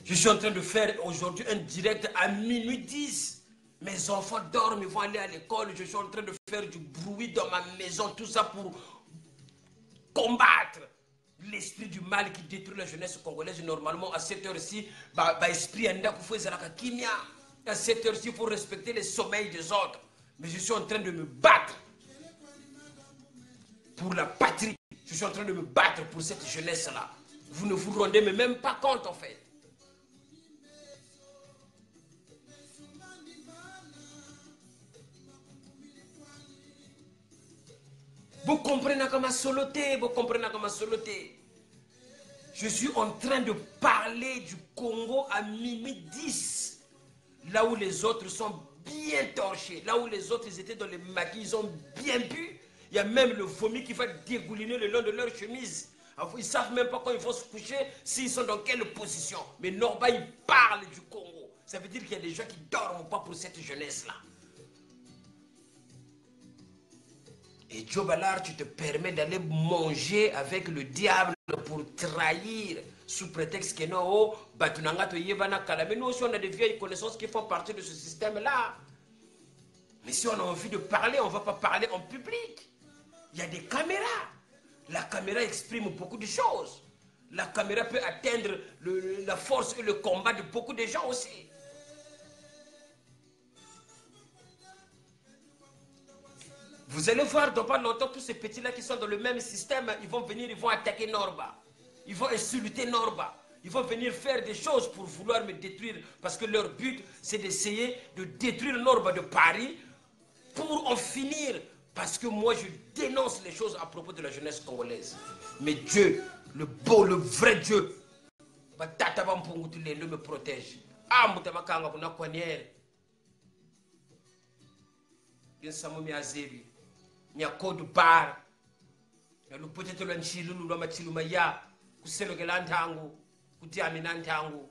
Je suis en train de faire aujourd'hui un direct à minuit 10. Mes enfants dorment, ils vont aller à l'école. Je suis en train de faire du bruit dans ma maison. Tout ça pour combattre l'esprit du mal qui détruit la jeunesse congolaise. Normalement, à cette heure-ci, esprit à cette heure-ci, il faut respecter les sommeils des autres. Mais je suis en train de me battre pour la patrie. Je suis en train de me battre pour cette jeunesse-là. Vous ne vous rendez même pas compte, en fait. Vous comprenez comment soloter, vous comprenez comment soloter. Je suis en train de parler du Congo à minuit 10. Là où les autres sont bien torchés. Là où les autres ils étaient dans les maquis, ils ont bien bu. Il y a même le vomi qui va dégouliner le long de leur chemise. Ils ne savent même pas quand ils vont se coucher, s'ils sont dans quelle position. Mais Norba, il parle du Congo. Ça veut dire qu'il y a des gens qui ne dorment pas pour cette jeunesse-là. Et Joe Ballard, tu te permets d'aller manger avec le diable pour trahir sous prétexte que non, mais nous aussi on a des vieilles connaissances qui font partie de ce système-là. Mais si on a envie de parler, on ne va pas parler en public. Il y a des caméras. La caméra exprime beaucoup de choses. La caméra peut atteindre la force et le combat de beaucoup de gens aussi. Vous allez voir dans pas longtemps tous ces petits-là qui sont dans le même système, ils vont venir, ils vont attaquer Norba. Ils vont insulter Norba. Ils vont venir faire des choses pour vouloir me détruire. Parce que leur but, c'est d'essayer de détruire Norba de Paris pour en finir. Parce que moi, je dénonce les choses à propos de la jeunesse congolaise. Mais Dieu, le beau, le vrai Dieu, me protège. Ah, mutamakanga kuna kwaniere. Gensamu miazebi. Nya code bar. Ya lupotete lwa nchilu lwa machilu maya. Kuselo gelantangu. Kutia minantangu.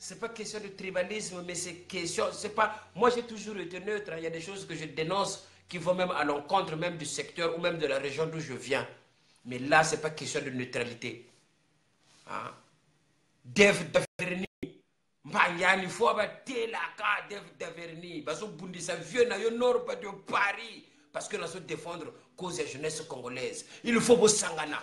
C'est pas question de tribalisme, mais c'est question, c'est pas, moi j'ai toujours été neutre, il y a des choses que je dénonce qui vont même à l'encontre même du secteur ou même de la région d'où je viens. Mais là, c'est pas question de neutralité. Hein? Dev Daverni, Mbanyani Fouaba Telaka, Dev Daverni, Baso Bundisa vieux na yo nord pas de Paris, parce que nous allons défendre cause de la jeunesse congolaise. Il faut beau sangana.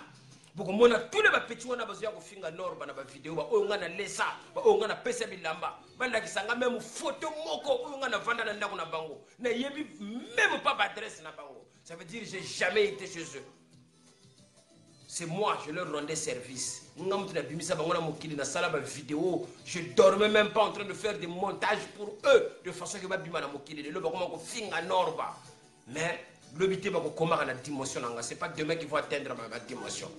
Beaucoup de gens, tous les petits, on a besoin de faire des normes dans la vidéo. On a laissé, on a pèsé des lamba. On a qui même photo moko, on a vendu dans la bango. Mais il n'y a même pas d'adresse dans la bango. Ça veut dire que je n'ai jamais été chez eux. C'est moi, je leur rendais service. Je ne dormais même pas en train de faire des montages pour eux, de façon que je ne sais pas. Mais l'obité va comment à la dimension. Ce n'est pas demain qu'ils vont atteindre ma dimension.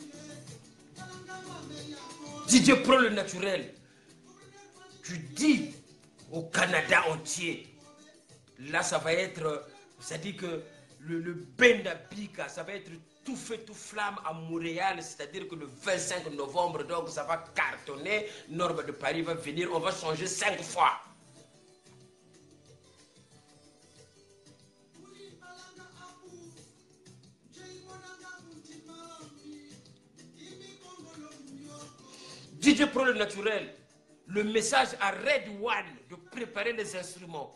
Didier prend le naturel. Tu dis au Canada entier Là, ça va être, c'est-à-dire que le Bendabika, ça va être tout feu, tout flamme à Montréal, c'est-à-dire que le 25 novembre, donc ça va cartonner, Norbe de Paris va venir, on va changer 5 fois. DJ Pro le naturel, le message à Red One de préparer les instruments.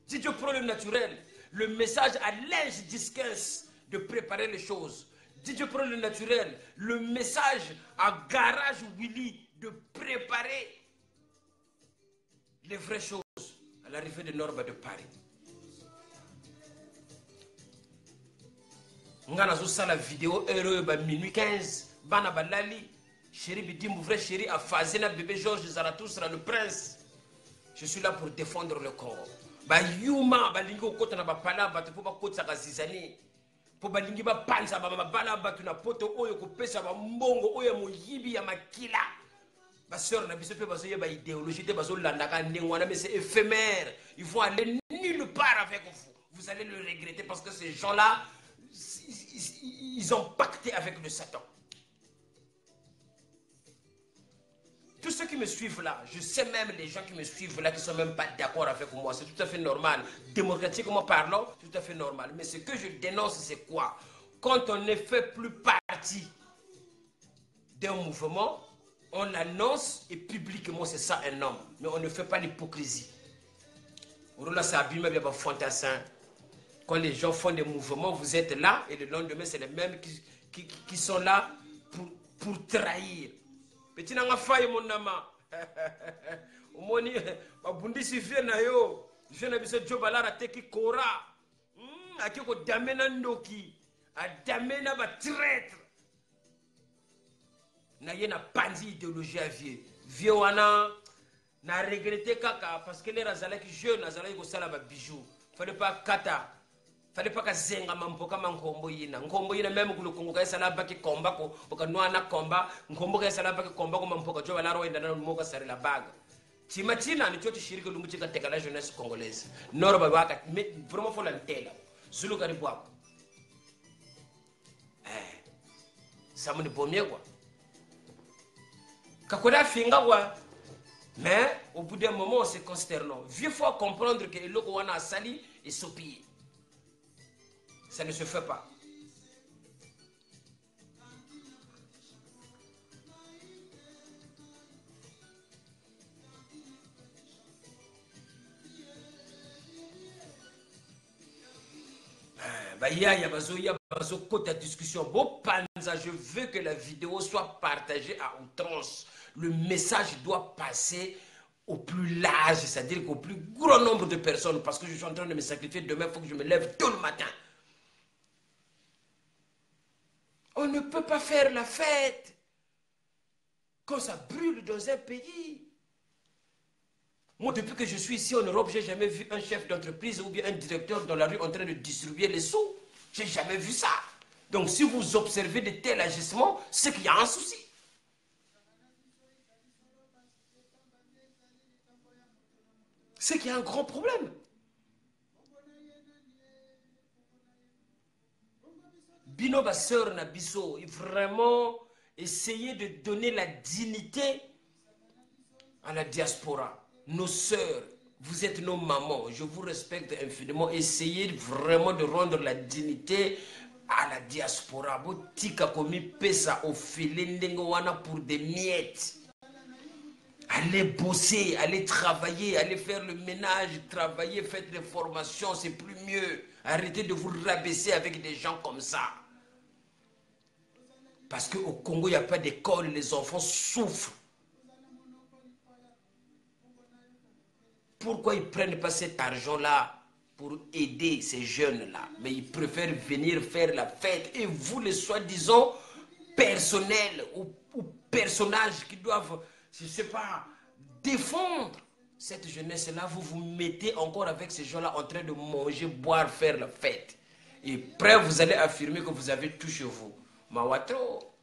DJ Pro le naturel, le message à Linge Disquins de préparer les choses. DJ Pro le naturel, le message à Garage Willy de préparer les vraies choses à l'arrivée de Norbe de Paris. On a la vidéo heureux minuit 15, Bana Balali. Chéri Bidimou, vrai chéri, à Fazena, bébé Georges Zarathustra, le prince. Je suis là pour défendre le Congo. Ba yuma, ba lingo kota na ba pala, ba te po ba kota ka zizani. Po ba lingi ba panza, ba bala, ba tu na poto oyo ko pesa ba mbongo oyo mo yibi ya makila. Ba sœur na biso pe ba so ye ba idéologie te ba so landaka ndengwana, mais c'est éphémère. Ils vont aller nulle part avec vous. Vous allez le regretter parce que ces gens-là, ils ont pacté avec le Satan. Tous ceux qui me suivent là, je sais même les gens qui me suivent là qui ne sont même pas d'accord avec moi. C'est tout à fait normal. Démocratiquement parlant, c'est tout à fait normal. Mais ce que je dénonce, c'est quoi? Quand on ne fait plus partie d'un mouvement, on l'annonce et publiquement, c'est ça un homme. Mais on ne fait pas l'hypocrisie. Quand les gens font des mouvements, vous êtes là et le lendemain, c'est les mêmes qui sont là pour trahir. Petit nanga faille mon nama. Omoni babundisi vie na yo. Je na biso jobalara teki kora. Akiko damena ndoki. A damena ba traître. Na yena panzi idéologie à vie. Vie wana na regretté kaka parce que les razalaki jeune azalaki ko sala ba bijou. Fallait pas kata. Fallait pas que zenga mampoka mankombo yina même ku Congo ka sala baki komba ko okanwana komba nkombo ka sala baki komba ko mampoka jo balaro enda na moka sare la baga timatina ni choti shirika lumbuchi ka teka la jeunesse congolaise norba waka vraiment faut l'antela zulu ka ribwa ça me pommier quoi kakoda finga quoi mais au bout d'un moment c'est consternant vieux faut comprendre que le ko wana sali et sopi. Ça ne se fait pas. Il y a côté discussion. Bon, Panza, je veux que la vidéo soit partagée à outrance. Le message doit passer au plus large, c'est-à-dire qu'au plus grand nombre de personnes, parce que je suis en train de me sacrifier. Demain, il faut que je me lève tôt le matin. On ne peut pas faire la fête quand ça brûle dans un pays. Moi, depuis que je suis ici en Europe, je n'ai jamais vu un chef d'entreprise ou bien un directeur dans la rue en train de distribuer les sous. Je n'ai jamais vu ça. Donc, si vous observez de tels agissements, c'est qu'il y a un souci. C'est qu'il y a un grand problème. Bino Basseur Nabiso, vraiment essayer de donner la dignité à la diaspora. Nos sœurs, vous êtes nos mamans, je vous respecte infiniment. Essayez vraiment de rendre la dignité à la diaspora. Botika komi pesa au filet ndengowana pour des miettes. Allez bosser, allez travailler, allez faire le ménage, travailler, faites des formations, c'est plus mieux. Arrêtez de vous rabaisser avec des gens comme ça. Parce qu'au Congo, il n'y a pas d'école, les enfants souffrent. Pourquoi ils ne prennent pas cet argent-là pour aider ces jeunes-là? Mais ils préfèrent venir faire la fête. Et vous, les soi-disant personnels ou personnages qui doivent, je ne sais pas, défendre cette jeunesse-là, vous vous mettez encore avec ces gens-là en train de manger, boire, faire la fête. Et après, vous allez affirmer que vous avez tout chez vous. Mawatro,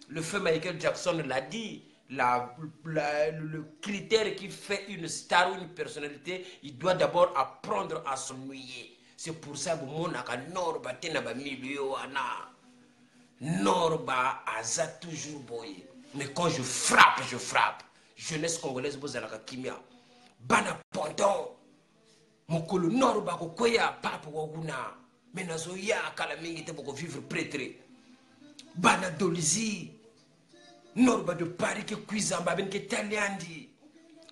le feu Michael Jackson l'a dit, le critère qui fait une star ou une personnalité, il doit d'abord apprendre à s'ennuyer. C'est pour ça que mon Norba tenaba milieu ana. Norba aza toujours boy. Mais quand je frappe, je frappe. Jeunesse congolaise bozalaka kimia. Bana pendant. Mokolo Norba ko koya papa waguna. Mais nazo ya kala mingi te boko vivre prêtre. Bana dolizi. Norba de Paris ke kuizamba ben ke taliandi.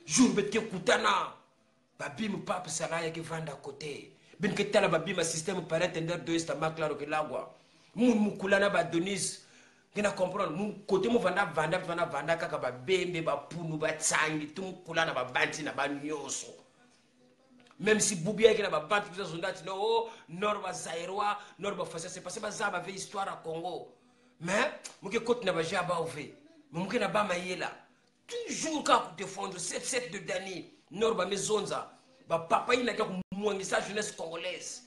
Jour bet ke kutana. Babim papa salaya ke vanda côté. Ben ke tala babima système parentender de estama claro que l'agua. Moun mukulana ba Denis. Ngena comprendre mon côté mo vanda kaka ba bembe ba punu ba tsangi tum kulana ba banti na ba nyoso. Même si Boubia qui n'a pas banti que ça no Norba Zaïrois, Norba Fassa c'est passé ba zaba ve histoire à Congo. Mais mon que côté n'a pas jaba ouvert. Mon que n'a pas maïla. Toujours quand défendre 7 de Dani, Norba Mezonza, ba papa il n'a qu'à mouangi sa jeunesse congolaise.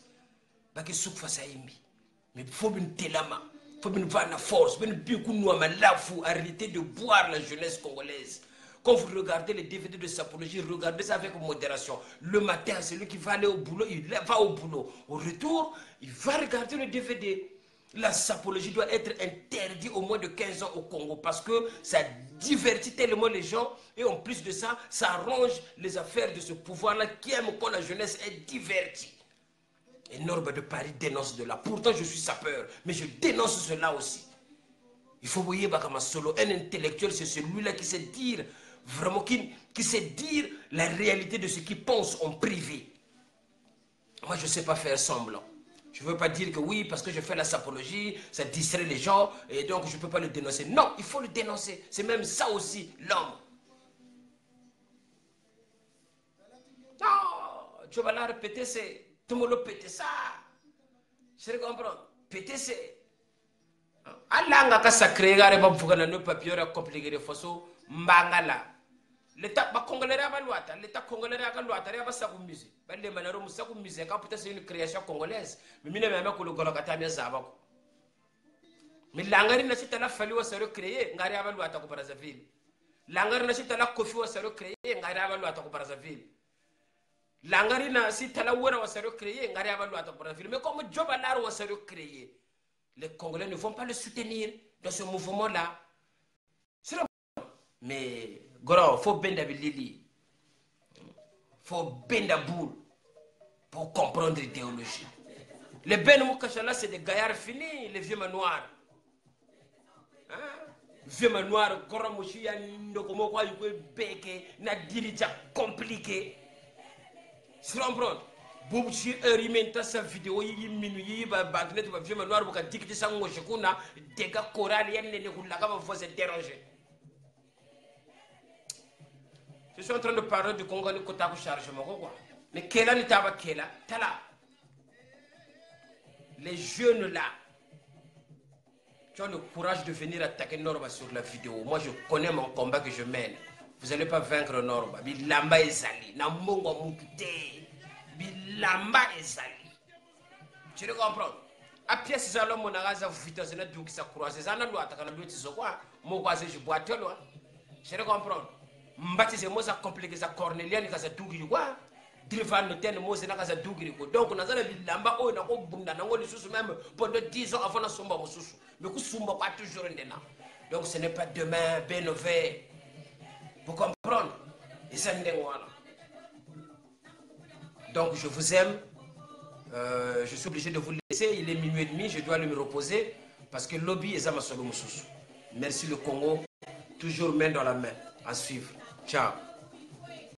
Ba que souk face à Imbi. Mais faut une telama, faut une vanne force, faut une bikounoua malafou, arrêtez de boire la jeunesse congolaise. Quand vous regardez les DVD de sapologie, regardez ça avec modération. Le matin, celui qui va aller au boulot, il va au boulot. Au retour, il va regarder le DVD. La sapologie doit être interdite au moins de 15 ans au Congo parce que ça divertit tellement les gens et en plus de ça, ça arrange les affaires de ce pouvoir-là qui aime quand la jeunesse est divertie. Et Norba de Paris dénonce de là. Pourtant, je suis sapeur, mais je dénonce cela aussi. Il faut voir Bakama Solo, un intellectuel, c'est celui-là qui sait dire, vraiment, qui sait dire la réalité de ce qu'il pense en privé. Moi, je ne sais pas faire semblant. Je ne veux pas dire que oui, parce que je fais la sapologie, ça distrait les gens, et donc je ne peux pas le dénoncer. Non, il faut le dénoncer. C'est même ça aussi, l'homme. Non, tu vas la répéter, c'est... Tout le monde pété ça. Je comprends. Pété c'est. Allah nga ka sacré gare ba fugana no papier ra compliqué de façon mbangala. L'état ba congolais ba loi, l'état congolais ba loi, ba sakumizi. Ba le manaro musakumizi ka peut-être c'est une création congolaise. Mais mine même ko le goloka tamia zabako. Mais langari na sita la fali wa sero créer ngari ba loi ta ko Brazzaville. Langari na sita la kofi wa sero créer ngari ba loi ta ko Brazzaville. Langarina, si Talawara va se recréer, mais comme Job Alar va se recréer, les Congolais ne vont pas le soutenir dans ce mouvement-là. Mais, il faut benda Lili, faut benda boule pour comprendre l'idéologie. Les Ben Moukachala, c'est des gaillards finis, les vieux manoirs. Vieux manoirs, Gora Mouchia, Ndokomokwa, Beke, Nadirija, compliqué. Tu comprends? Boubou si heure sa vidéo yi minuit ba bagnet ba vieux manoir ba dicter sa ngoche kuna dégâts choral yen ne kula ka ba se déranger. Je suis en train de parler du Congo ni kota ko chargement quoi. Mais kela ni taba kela tala. Les jeunes là tu as le courage de venir attaquer Norba sur la vidéo. Moi je connais mon combat que je mène. Vous n'allez pas vaincre Norba. Bilamba ezali na mongo mukite. Bilamba ezali. Tu le comprends? A pièce ça l'homme na gaza vitesse na duki sa croise ça na loi takana loi tiso quoi. Mo kwa se boite loi. Tu le comprends? Mbati c'est moi ça compliqué ça cornélien ka sa duki quoi. Drivan no ten mo se na ka sa duki ko. Donc na zala bilamba o na ko bunda na ngoli susu même pendant 10 ans avant na somba mo susu. Mais ku sumba pas toujours ndena. Donc ce n'est pas demain benové. Vous comprenez? Et ça voilà. Donc je vous aime. Je suis obligé de vous laisser. Il est minuit et demi. Je dois aller me reposer. Parce que lobby est à ma solo. Merci le Congo. Toujours main dans la main. À suivre. Ciao.